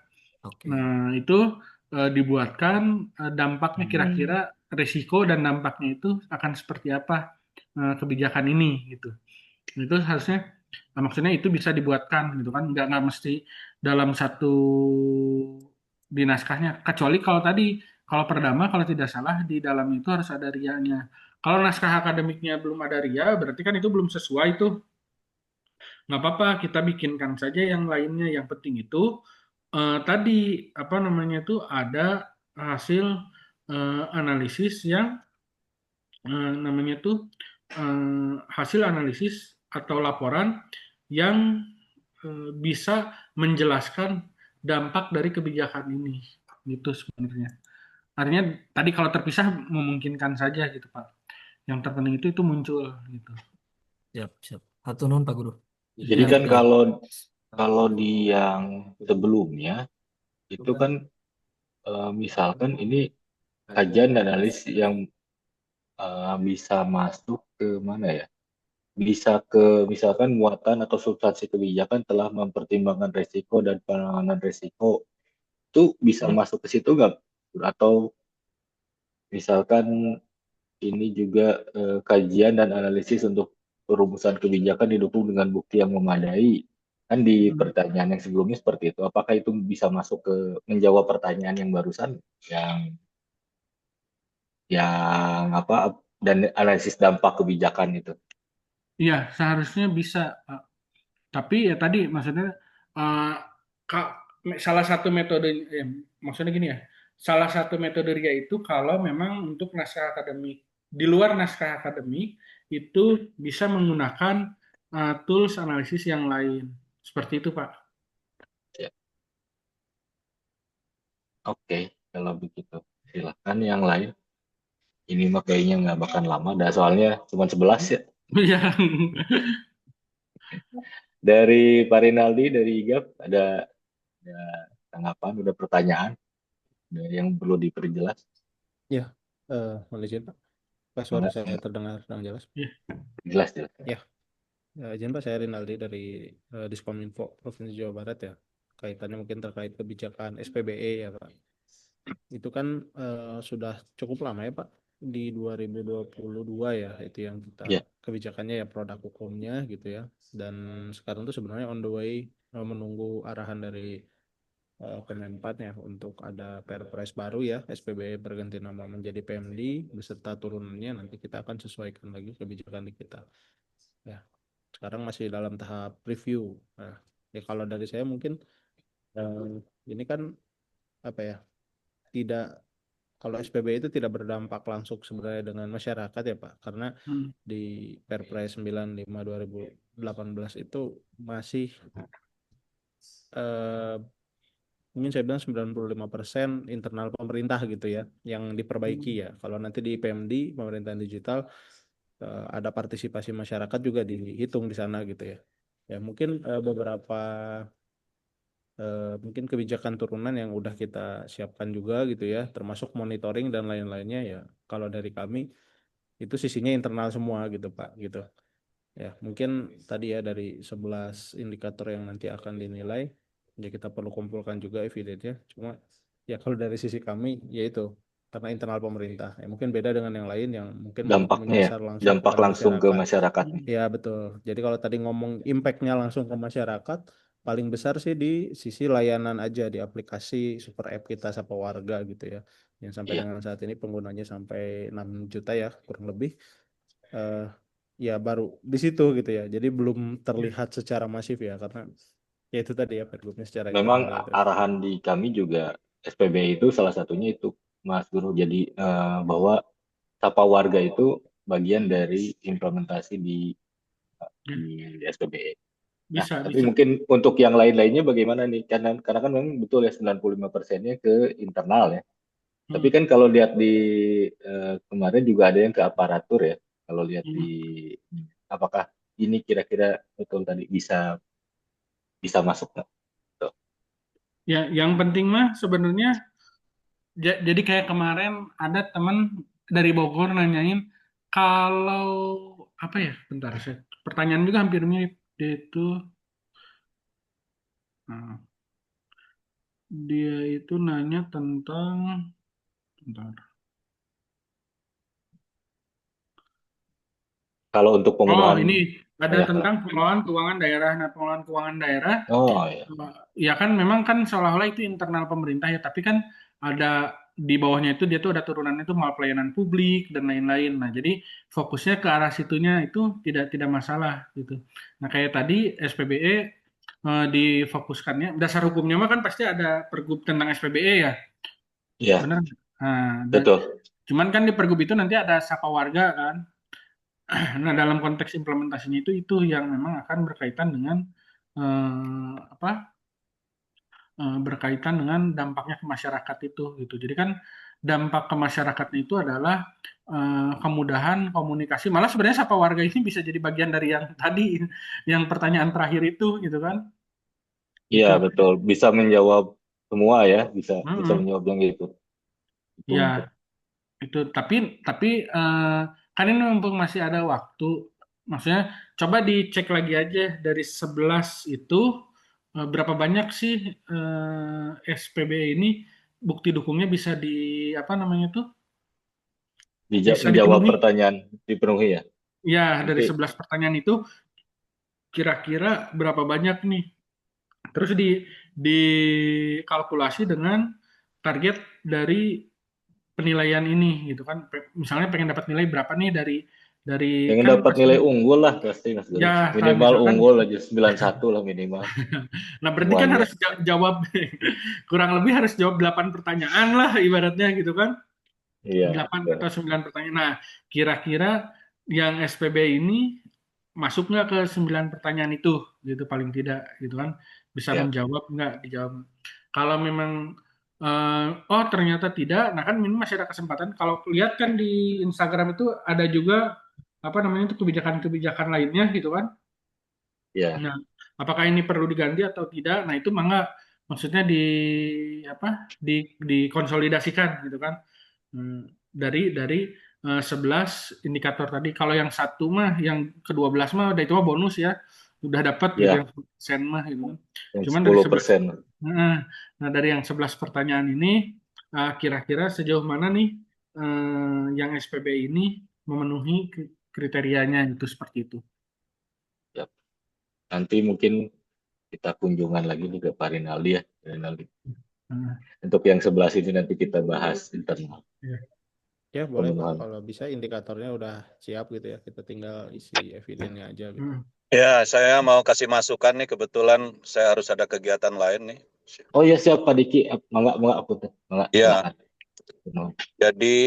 Oke. Nah, itu dibuatkan dampaknya kira-kira risiko dan dampaknya itu akan seperti apa kebijakan ini gitu. Itu harusnya maksudnya itu bisa dibuatkan gitu kan, nggak mesti dalam satu di naskahnya. Kecuali kalau tadi kalau Perdama kalau tidak salah di dalam itu harus ada rianya. Kalau naskah akademiknya belum ada ria, berarti kan itu belum sesuai tuh. Nggak apa-apa, kita bikinkan saja yang lainnya. Yang penting itu tadi apa namanya itu ada hasil analisis yang namanya tuh hasil analisis atau laporan yang bisa menjelaskan dampak dari kebijakan ini, gitu sebenarnya. Artinya tadi kalau terpisah memungkinkan saja gitu Pak. Yang terpenting itu muncul gitu. Siap, siap. Hatur nuhun Pak Guru. Jadi Menarik kan ya. kalau di yang sebelumnya itu kan misalkan ini kajian dan analisis yang bisa masuk ke mana ya? Bisa ke misalkan muatan atau substansi kebijakan telah mempertimbangkan resiko dan penanganan resiko itu bisa masuk ke situ nggak? Atau misalkan ini juga kajian dan analisis untuk perumusan kebijakan didukung dengan bukti yang memadai. Kan di pertanyaan yang sebelumnya seperti itu. Apakah itu bisa masuk ke menjawab pertanyaan yang barusan yang apa dan analisis dampak kebijakan itu? Iya, seharusnya bisa Pak. Tapi ya tadi maksudnya eh, salah satu metode, maksudnya gini ya, salah satu metode RIA itu kalau memang untuk naskah akademik, di luar naskah akademik itu bisa menggunakan tools analisis yang lain. Seperti itu Pak. Ya. Oke, kalau begitu silahkan yang lain. Ini mah kayaknya nggak bakal lama, dah soalnya cuma 11 ya. Iya. Dari Pak Rinaldi, dari IGAP, ada tanggapan, ada pertanyaan ada yang perlu diperjelas? Ya, mohon izin Pak. Pak, suara saya terdengar dengan jelas. Jelas, jelas. Ya, izin Pak, saya Rinaldi dari Diskominfo Provinsi Jawa Barat ya. Kaitannya mungkin terkait kebijakan SPBE ya Pak. Itu kan sudah cukup lama ya Pak, di 2022 ya, itu yang kita Ya. kebijakannya ya, produk hukumnya gitu ya. Dan sekarang tuh sebenarnya on the way menunggu arahan dari Kemenpan ya untuk ada Perpres baru ya, SPBE berganti nama menjadi PMD beserta turunannya, nanti kita akan sesuaikan lagi kebijakan di kita. Ya, sekarang masih dalam tahap review. Nah, ya kalau dari saya mungkin ini kan apa ya, tidak, kalau SPBE itu tidak berdampak langsung sebenarnya dengan masyarakat ya Pak, karena di Perpres 95 2018 itu masih mungkin saya bilang 95% internal pemerintah gitu ya yang diperbaiki ya. Kalau nanti di PMD pemerintahan digital ada partisipasi masyarakat juga dihitung di sana gitu ya. Ya mungkin beberapa mungkin kebijakan turunan yang udah kita siapkan juga gitu ya, termasuk monitoring dan lain-lainnya ya. Kalau dari kami itu sisinya internal semua gitu Pak gitu. Ya, mungkin tadi ya dari 11 indikator yang nanti akan dinilai, ya kita perlu kumpulkan juga evidensinya. Cuma ya kalau dari sisi kami yaitu karena internal pemerintah, ya mungkin beda dengan yang lain yang mungkin Dampaknya ya, menyasar langsung dampak kepada langsung ke masyarakat. masyarakat. Ya betul. Jadi kalau tadi ngomong impact-nya langsung ke masyarakat, paling besar sih di sisi layanan aja di aplikasi super app kita Sapa Warga gitu ya. Yang sampai dengan saat ini penggunanya sampai 6 juta ya kurang lebih. Ya baru di situ gitu ya. Jadi belum terlihat secara masif ya, karena ya itu tadi ya pergubnya secara Memang internal itu. arahan di kami juga SPB itu salah satunya itu Mas Guru. Jadi bahwa Sapa Warga itu bagian dari implementasi di SPBE. Nah, Bisa, tapi bisa. mungkin untuk yang lain-lainnya bagaimana nih? Karena kan memang betul ya 95%-nya ke internal ya. Tapi kan kalau lihat di kemarin juga ada yang ke aparatur ya. Kalau lihat di apakah ini kira-kira betul tadi bisa masuk nggak? Tuh. Ya, yang penting mah sebenarnya jadi kayak kemarin ada teman dari Bogor nanyain kalau apa ya, bentar pertanyaan juga hampir mirip. Nah, dia itu nanya tentang, bentar. Kalau untuk Oh, penggunaan ini ada ya. tentang pengelolaan keuangan daerah. Nah, pengelolaan keuangan daerah, Oh ya. ya kan memang kan seolah-olah itu internal pemerintah ya, tapi kan ada di bawahnya itu dia tuh ada turunannya itu mal pelayanan publik dan lain-lain. Nah, jadi fokusnya ke arah situnya itu tidak masalah gitu. Nah, kayak tadi SPBE difokuskannya dasar hukumnya mah kan pasti ada pergub tentang SPBE ya. Iya. Benar. Nah, Betul. cuman kan di pergub itu nanti ada Sapa Warga kan. Nah, dalam konteks implementasinya itu yang memang akan berkaitan dengan apa? Berkaitan dengan dampaknya ke masyarakat itu gitu. Jadi kan dampak ke masyarakatnya itu adalah kemudahan komunikasi. Malah sebenarnya sapa warga ini bisa jadi bagian dari yang tadi, yang pertanyaan terakhir itu gitu kan. Iya, Itu. betul. Bisa menjawab semua ya, bisa Mm-mm. menjawab yang itu. Itu Ya, untuk itu tapi kan ini mumpung masih ada waktu, maksudnya coba dicek lagi aja dari 11 itu berapa banyak sih SPB ini bukti dukungnya bisa di apa namanya tuh bisa menjawab dipenuhi. pertanyaan dipenuhi ya. Ya, dari Nanti 11 pertanyaan itu kira-kira berapa banyak nih? Terus dikalkulasi dengan target dari penilaian ini gitu kan. Misalnya pengen dapat nilai berapa nih dari yang kan dapat pasti nilai unggul lah pasti Mas Doni. ya kan Minimal misalkan. unggul aja 91 lah minimal Nah, berarti kan semuanya. harus jawab kurang lebih harus jawab 8 pertanyaan lah ibaratnya gitu kan. Iya, 8 betul. atau 9 pertanyaan. Nah, kira-kira yang SPB ini masuk nggak ke 9 pertanyaan itu gitu paling tidak gitu kan. Bisa Ya, menjawab nggak dijawab. Kalau memang oh ternyata tidak, nah kan ini masih ada kesempatan. Kalau lihat kan di Instagram itu ada juga apa namanya itu kebijakan-kebijakan lainnya gitu kan. ya, Nah, apakah ini perlu diganti atau tidak? Nah, itu mangga maksudnya apa? Dikonsolidasikan gitu kan. Dari 11 indikator tadi. Kalau yang satu mah, yang ke-12 mah udah itu mah bonus ya. Udah dapat gitu ya, yang 10% mah gitu kan. yang Cuman dari 11 10%. nah, nah dari yang 11 pertanyaan ini kira-kira sejauh mana nih yang SPB ini memenuhi kriterianya itu seperti itu. Ya. Nanti mungkin kita kunjungan lagi nih ke Pak Rinaldi ya. Rinaldi. Nah, Untuk yang 11 ini nanti kita bahas internal ya. Ya boleh Pak, pemenuhan. kalau bisa indikatornya udah siap gitu ya, kita tinggal isi evidennya aja gitu. Ya, saya mau kasih masukan nih, kebetulan saya harus ada kegiatan lain nih. Oh ya siap Pak Diki. Mangga aku tuh. Mangga. Ya, Silakan. jadi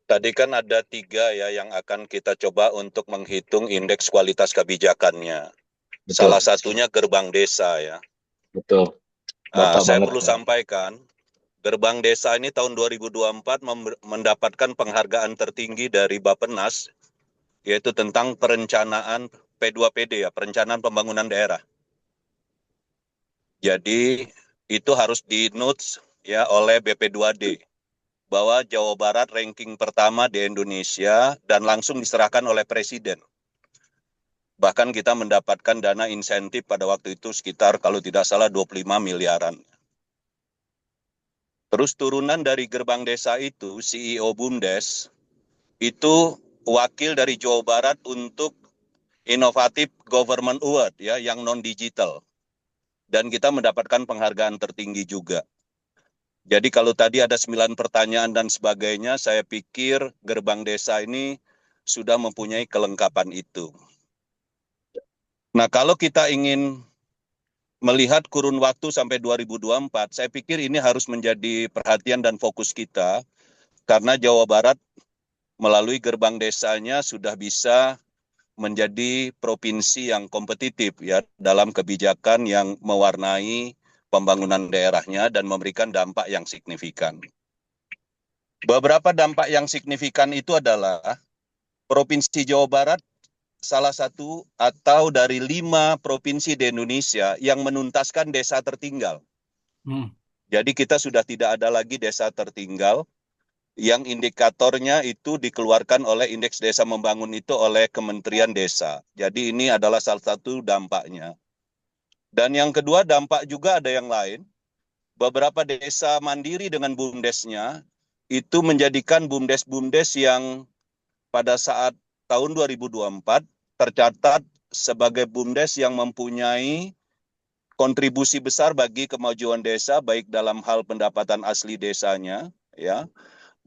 tadi kan ada 3 ya yang akan kita coba untuk menghitung indeks kualitas kebijakannya. Betul, Salah satunya gerbang desa ya. betul. Bapak Saya banget perlu Pak. sampaikan, gerbang desa ini tahun 2024 mendapatkan penghargaan tertinggi dari Bappenas, yaitu tentang perencanaan P2PD ya, perencanaan pembangunan daerah. Jadi itu harus di notes ya oleh BP2D bahwa Jawa Barat ranking pertama di Indonesia dan langsung diserahkan oleh Presiden. Bahkan kita mendapatkan dana insentif pada waktu itu sekitar kalau tidak salah 25 miliaran. Terus turunan dari gerbang desa itu, CEO BUMDes, itu wakil dari Jawa Barat untuk Innovative Government Award ya, yang non-digital. Dan kita mendapatkan penghargaan tertinggi juga. Jadi kalau tadi ada 9 pertanyaan dan sebagainya, saya pikir gerbang desa ini sudah mempunyai kelengkapan itu. Nah, kalau kita ingin melihat kurun waktu sampai 2024, saya pikir ini harus menjadi perhatian dan fokus kita, karena Jawa Barat melalui gerbang desanya sudah bisa menjadi provinsi yang kompetitif ya dalam kebijakan yang mewarnai pembangunan daerahnya dan memberikan dampak yang signifikan. Beberapa dampak yang signifikan itu adalah Provinsi Jawa Barat salah satu atau dari 5 provinsi di Indonesia yang menuntaskan desa tertinggal. Jadi kita sudah tidak ada lagi desa tertinggal yang indikatornya itu dikeluarkan oleh Indeks Desa Membangun itu oleh Kementerian Desa. Jadi ini adalah salah satu dampaknya. Dan yang kedua dampak juga ada yang lain. Beberapa desa mandiri dengan BUMDesnya itu menjadikan BUMDes yang pada saat tahun 2024 tercatat sebagai BUMDes yang mempunyai kontribusi besar bagi kemajuan desa, baik dalam hal pendapatan asli desanya, ya,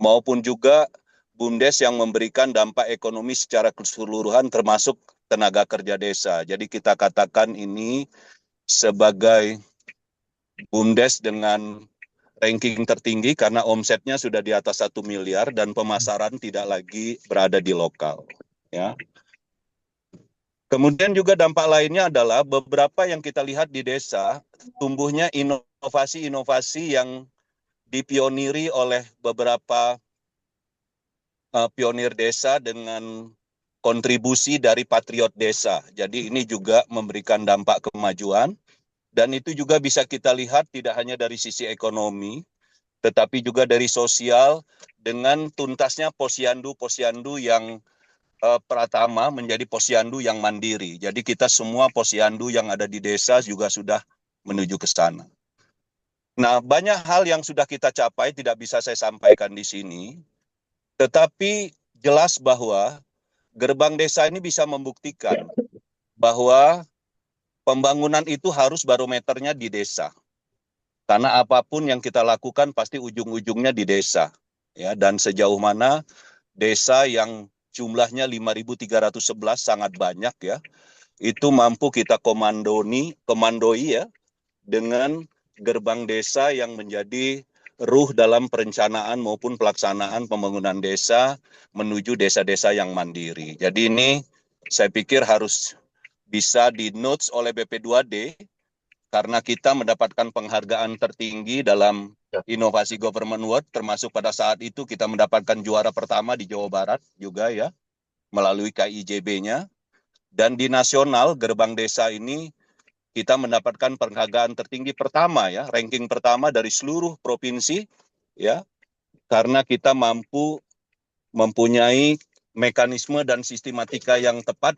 maupun juga BUMDes yang memberikan dampak ekonomi secara keseluruhan termasuk tenaga kerja desa. Jadi kita katakan ini sebagai BUMDes dengan ranking tertinggi karena omsetnya sudah di atas 1 miliar dan pemasaran tidak lagi berada di lokal. ya. Kemudian juga dampak lainnya adalah beberapa yang kita lihat di desa, tumbuhnya inovasi-inovasi yang dipioniri oleh beberapa pionir desa dengan kontribusi dari patriot desa. Jadi ini juga memberikan dampak kemajuan, dan itu juga bisa kita lihat tidak hanya dari sisi ekonomi, tetapi juga dari sosial dengan tuntasnya posyandu-posyandu yang Pratama menjadi posyandu yang mandiri. Jadi kita semua posyandu yang ada di desa juga sudah menuju ke sana. Nah, banyak hal yang sudah kita capai tidak bisa saya sampaikan di sini, tetapi jelas bahwa gerbang desa ini bisa membuktikan bahwa pembangunan itu harus barometernya di desa. Karena apapun yang kita lakukan pasti ujung-ujungnya di desa. Ya, dan sejauh mana desa yang jumlahnya 5.311 sangat banyak ya, itu mampu kita komandoi ya, dengan gerbang desa yang menjadi ruh dalam perencanaan maupun pelaksanaan pembangunan desa menuju desa-desa yang mandiri. Jadi ini saya pikir harus bisa di notes oleh BP2D karena kita mendapatkan penghargaan tertinggi dalam inovasi government award, termasuk pada saat itu kita mendapatkan juara pertama di Jawa Barat juga ya, melalui KIJB-nya. Dan di nasional, gerbang desa ini kita mendapatkan penghargaan tertinggi pertama ya, ranking pertama dari seluruh provinsi ya, karena kita mampu mempunyai mekanisme dan sistematika yang tepat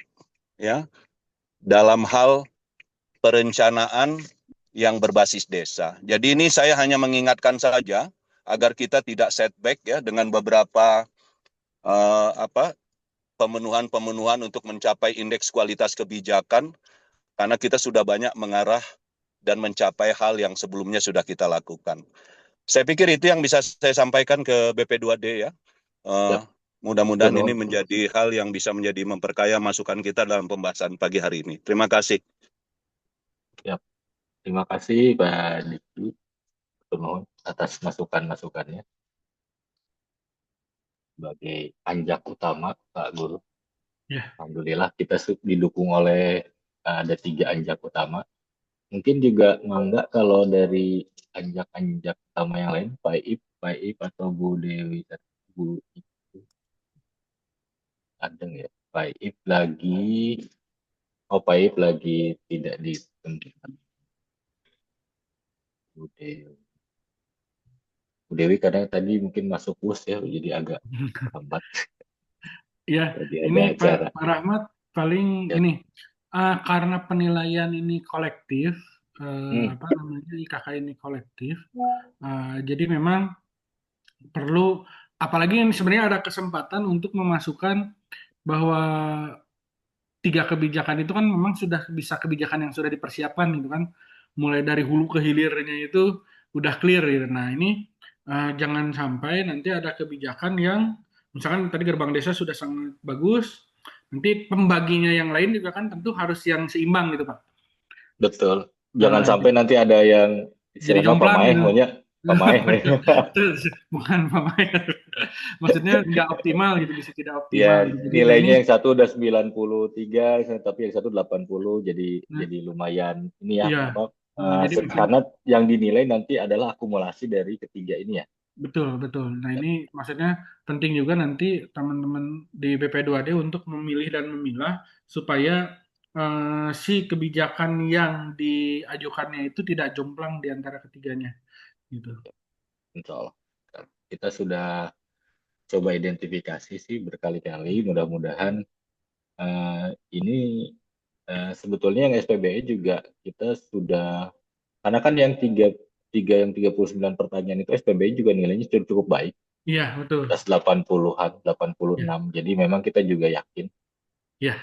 ya dalam hal perencanaan yang berbasis desa. Jadi ini saya hanya mengingatkan saja agar kita tidak setback ya dengan beberapa pemenuhan untuk mencapai indeks kualitas kebijakan, karena kita sudah banyak mengarah dan mencapai hal yang sebelumnya sudah kita lakukan. Saya pikir itu yang bisa saya sampaikan ke BP2D ya. Mudah-mudahan ini menjadi hal yang bisa menjadi memperkaya masukan kita dalam pembahasan pagi hari ini. Terima kasih. Ya, terima kasih Pak Diki atas masukan-masukannya sebagai anjak utama Pak Guru. Ya. Alhamdulillah kita didukung oleh ada 3 anjak utama. Mungkin juga mangga kalau dari anjak-anjak utama yang lain, Pak Ip atau Bu Dewi, Bu Adeng ya. Pak Ip lagi tidak di tempat. Bu Dewi kadang tadi mungkin masuk bus ya, jadi agak lambat. Ya, Jadi ini ada acara. Pak Rahmat paling Ya. ini karena penilaian ini kolektif, apa namanya IKK ini kolektif, jadi memang perlu, apalagi ini sebenarnya ada kesempatan untuk memasukkan bahwa 3 kebijakan itu kan memang sudah bisa kebijakan yang sudah dipersiapkan gitu kan, mulai dari hulu ke hilirnya itu udah clear gitu. Nah ini jangan sampai nanti ada kebijakan yang misalkan tadi gerbang desa sudah sangat bagus, nanti pembaginya yang lain juga kan tentu harus yang seimbang gitu Pak. Betul. Jangan sampai nanti ada yang jadi istilahnya jomplang pamaeh, gitu. maunya pamaeh. Bukan pamaeh. Maksudnya nggak optimal gitu, bisa tidak Ya, optimal. Jadi nah nilainya ini yang satu udah 93, tapi yang satu 80, jadi lumayan ini ya, iya. Jadi karena yang dinilai nanti adalah akumulasi dari ketiga ini ya. betul. Nah ini maksudnya penting juga nanti teman-teman di BP2D untuk memilih dan memilah supaya si kebijakan yang diajukannya itu tidak jomplang di antara ketiganya gitu. Insya Allah. Kita sudah coba identifikasi sih berkali-kali, mudah-mudahan ini sebetulnya yang SPBE juga kita sudah, karena kan yang 39 pertanyaan itu SPBE juga nilainya cukup baik. Iya, betul. 80-an, 86. Jadi memang kita juga yakin Iya.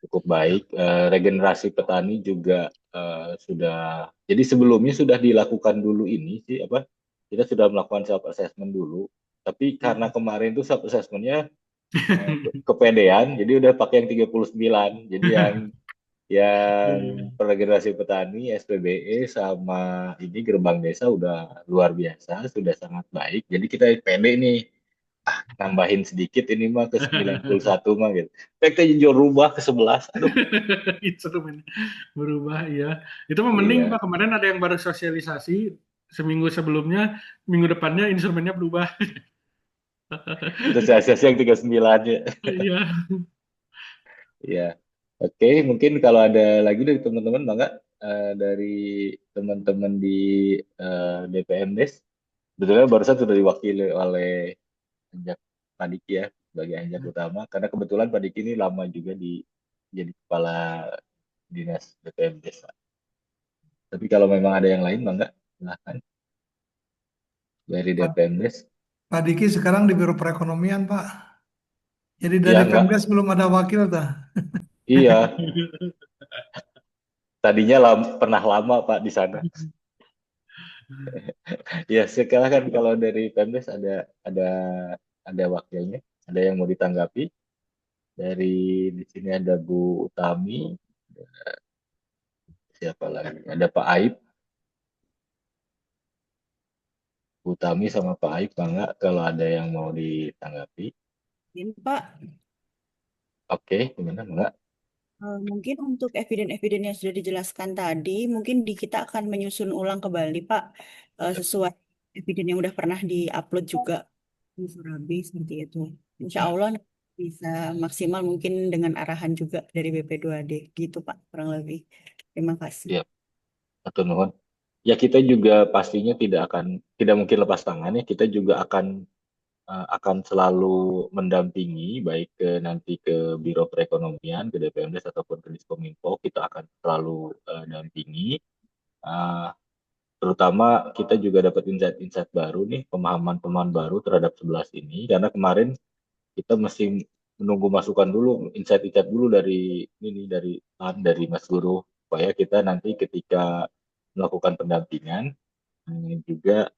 cukup baik. Regenerasi petani juga sudah. Jadi sebelumnya sudah dilakukan dulu ini sih kita sudah melakukan self assessment dulu. Tapi karena kemarin itu self assessmentnya kepedean, jadi udah pakai yang 39. Jadi yang regenerasi petani, SPBE sama ini gerbang desa udah luar biasa, sudah sangat baik. Jadi kita pede nih nambahin sedikit ini mah ke 91 mah gitu. Kita jujur rubah ke 11. Aduh, Instrumen berubah ya. Itu mah mending iya. Pak, kemarin ada yang baru sosialisasi seminggu sebelumnya, minggu depannya instrumennya berubah. Sosialisasi yang 39 ya. Iya. Iya. Oke, mungkin kalau ada lagi dari teman-teman, Bangga, dari teman-teman di DPMDes, sebetulnya barusan sudah diwakili oleh Anjak Padiki ya, sebagai Anjak utama, karena kebetulan Padiki ini lama juga jadi kepala dinas DPMDes. Tapi kalau memang ada yang lain, Bangga, silahkan dari Pak, DPMDes. Pak Diki sekarang di Biro Perekonomian, Pak. Jadi Iya, dari enggak. Pemdes belum ada wakil, tah? Iya, tadinya pernah lama Pak di sana. Ya, sekarang kan kalau dari Pemdes ada wakilnya, ada yang mau ditanggapi. Dari di sini ada Bu Utami, siapa lagi? Ada Pak Aib, Bu Utami sama Pak Aib, Bangga kalau ada yang mau ditanggapi. Ini Pak, Oke, gimana Bangga? mungkin untuk eviden-eviden yang sudah dijelaskan tadi, mungkin kita akan menyusun ulang kembali Pak, sesuai eviden yang udah pernah di-upload juga di Surabi seperti itu. Insya Allah bisa maksimal mungkin dengan arahan juga dari BP2D gitu Pak, kurang lebih. Terima kasih. Siap, atur nuhun. Ya kita juga pastinya tidak mungkin lepas tangan ya. Kita juga akan selalu mendampingi baik nanti ke Biro Perekonomian, ke DPMDes ataupun ke Diskominfo, kita akan selalu dampingi. Uh, Terutama kita juga dapat insight-insight baru nih, pemahaman-pemahaman baru terhadap 11 ini, karena kemarin kita masih menunggu masukan dulu, insight-insight dulu dari Mas Guru, supaya kita nanti ketika melakukan pendampingan juga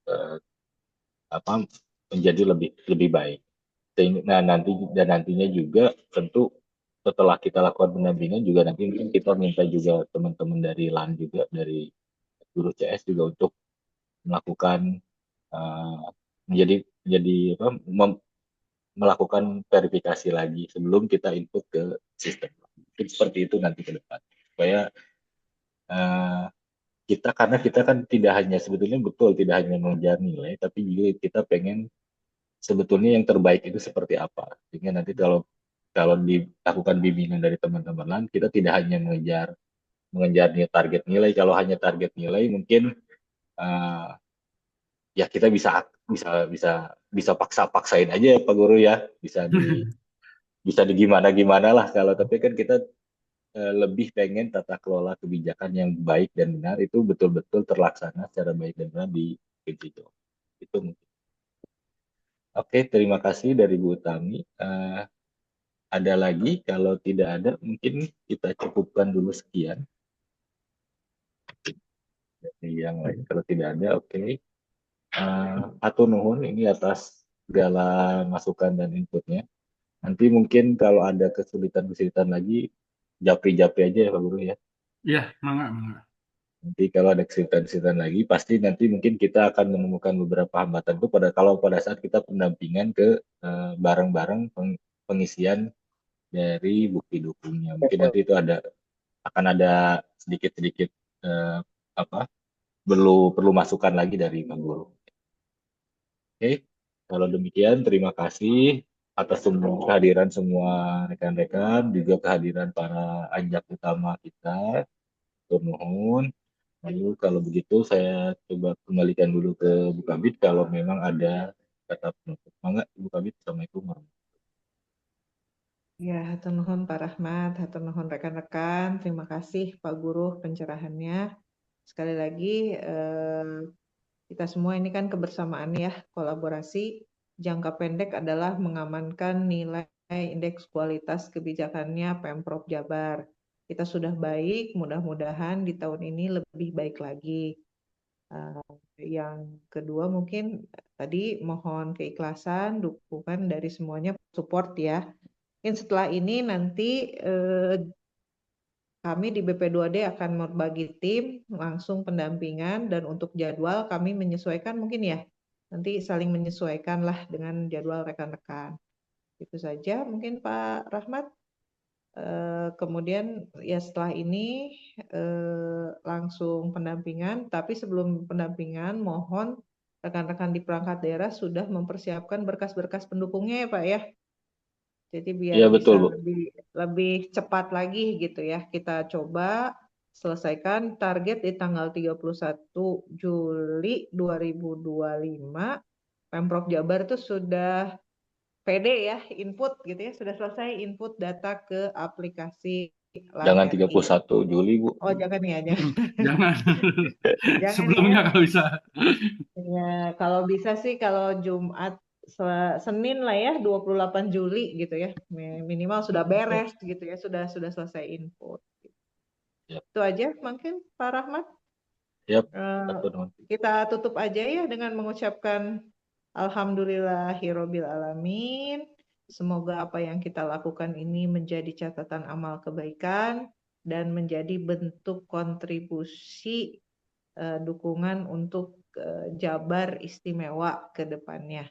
apa menjadi lebih lebih baik. Nah, nantinya juga tentu setelah kita lakukan pendampingan juga nanti mungkin kita minta juga teman-teman dari LAN juga, dari guru CS juga untuk melakukan uh, menjadi melakukan verifikasi lagi sebelum kita input ke sistem. Mungkin seperti itu nanti ke depan supaya uh, karena kita kan tidak hanya sebetulnya betul tidak hanya mengejar nilai, tapi juga kita pengen sebetulnya yang terbaik itu seperti apa. Sehingga nanti kalau dilakukan bimbingan dari teman-teman lain, kita tidak hanya mengejar target nilai. Kalau hanya target nilai, mungkin uh, ya kita bisa paksain aja ya Pak Guru ya, bisa di gimana gimana lah. Kalau tapi kan kita lebih pengen tata kelola kebijakan yang baik dan benar itu betul-betul terlaksana secara baik dan benar di situ. Itu mungkin. Oke, terima kasih dari Bu Utami. Ada lagi? Kalau tidak ada, mungkin kita cukupkan dulu sekian. Dari yang lain, kalau tidak ada, oke. Atur nuhun ini atas segala masukan dan inputnya. Nanti mungkin kalau ada kesulitan-kesulitan lagi, japri-japri aja ya Pak Guru ya. Iya, mangga. Nanti kalau ada kesulitan-kesulitan lagi, pasti nanti mungkin kita akan menemukan beberapa hambatan itu kalau pada saat kita pendampingan ke bareng-bareng pengisian dari bukti dukungnya. Mungkin nanti itu akan ada sedikit-sedikit perlu masukan lagi dari Pak Guru. Oke, kalau demikian terima kasih atas kehadiran semua rekan-rekan, juga kehadiran para anjak utama kita, Nuhun. Lalu kalau begitu saya coba kembalikan dulu ke Bu Kabit kalau memang ada kata penutup. Mangga Bu Kabit, Assalamualaikum warahmatullahi Ya, hatur nuhun Pak Rahmat, hatur nuhun rekan-rekan. Terima kasih Pak Guru pencerahannya. Sekali lagi, kita semua ini kan kebersamaan ya, kolaborasi. Jangka pendek adalah mengamankan nilai indeks kualitas kebijakannya Pemprov Jabar. Kita sudah baik, mudah-mudahan di tahun ini lebih baik lagi. Yang kedua mungkin tadi mohon keikhlasan, dukungan dari semuanya, support ya. Mungkin setelah ini nanti kami di BP2D akan membagi tim langsung pendampingan dan untuk jadwal kami menyesuaikan mungkin ya nanti saling menyesuaikan lah dengan jadwal rekan-rekan. Itu saja mungkin Pak Rahmat. Kemudian ya setelah ini langsung pendampingan, tapi sebelum pendampingan mohon rekan-rekan di perangkat daerah sudah mempersiapkan berkas-berkas pendukungnya ya Pak ya. Jadi biar Iya bisa betul Bu. lebih cepat lagi gitu ya. Kita coba selesaikan target di tanggal 31 Juli 2025. Pemprov Jabar itu sudah PD ya, input gitu ya, sudah selesai input data ke aplikasi Jangan LAN RI. 31 Juli Bu. Oh jangan ya, jangan. Jangan. Jangan Sebelumnya ya. kalau bisa. Ya, kalau bisa sih kalau Jumat Senin lah ya 28 Juli gitu ya. Minimal sudah beres gitu ya, sudah selesai input. Yap. Itu aja mungkin Pak Rahmat. Yap. Kita tutup aja ya dengan mengucapkan Alhamdulillahirobbil alamin. Semoga apa yang kita lakukan ini menjadi catatan amal kebaikan dan menjadi bentuk kontribusi dukungan untuk Jabar istimewa ke depannya.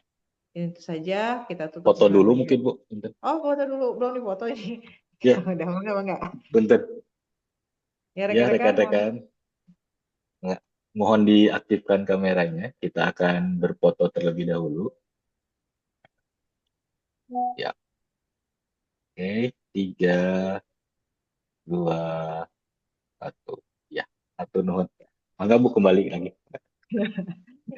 Itu saja kita tutup. Foto dulu mungkin Bu. Bentar. Oh foto dulu, belum difoto ini. Ya. Udah enggak? Bentar. Ya Ya rekan-rekan. rekan-rekan. Mohon diaktifkan kameranya. Kita akan berfoto terlebih dahulu. Ya. Oke, 3, 2, 1. Ya, satu nuhun. Mangga Bu kembali lagi.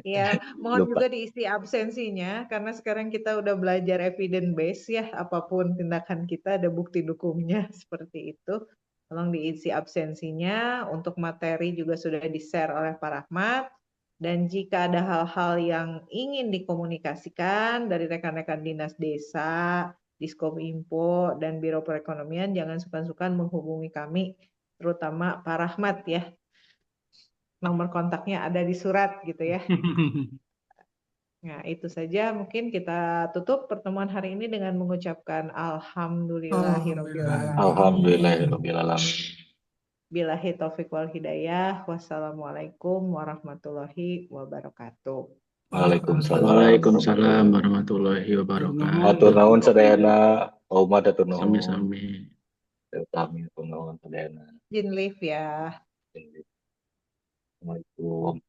Ya, mohon Lupa. juga diisi absensinya karena sekarang kita udah belajar evidence base ya, apapun tindakan kita ada bukti dukungnya seperti itu. Tolong diisi absensinya, untuk materi juga sudah di-share oleh Pak Rahmat. Dan jika ada hal-hal yang ingin dikomunikasikan dari rekan-rekan Dinas Desa, Diskominfo, dan Biro Perekonomian, jangan sungkan-sungkan menghubungi kami, terutama Pak Rahmat ya. Nomor kontaknya ada di surat gitu ya. Nah, itu saja mungkin kita tutup pertemuan hari ini dengan mengucapkan Alhamdulillahirobbilalamin. Alhamdulillahirobbilalamin. Billahi taufiq wal hidayah. Wassalamualaikum warahmatullahi wabarakatuh. Waalaikumsalam warahmatullahi wabarakatuh. Atur nuhun sadayana. Umat atur nuhun. Sami-sami. Sami atur nuhun sadayana. Jin live ya. Assalamualaikum.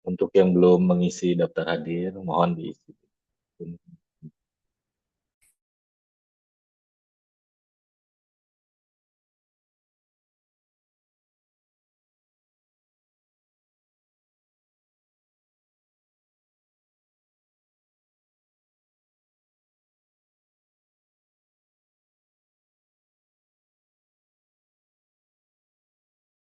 Untuk yang belum mengisi daftar hadir, mohon diisi.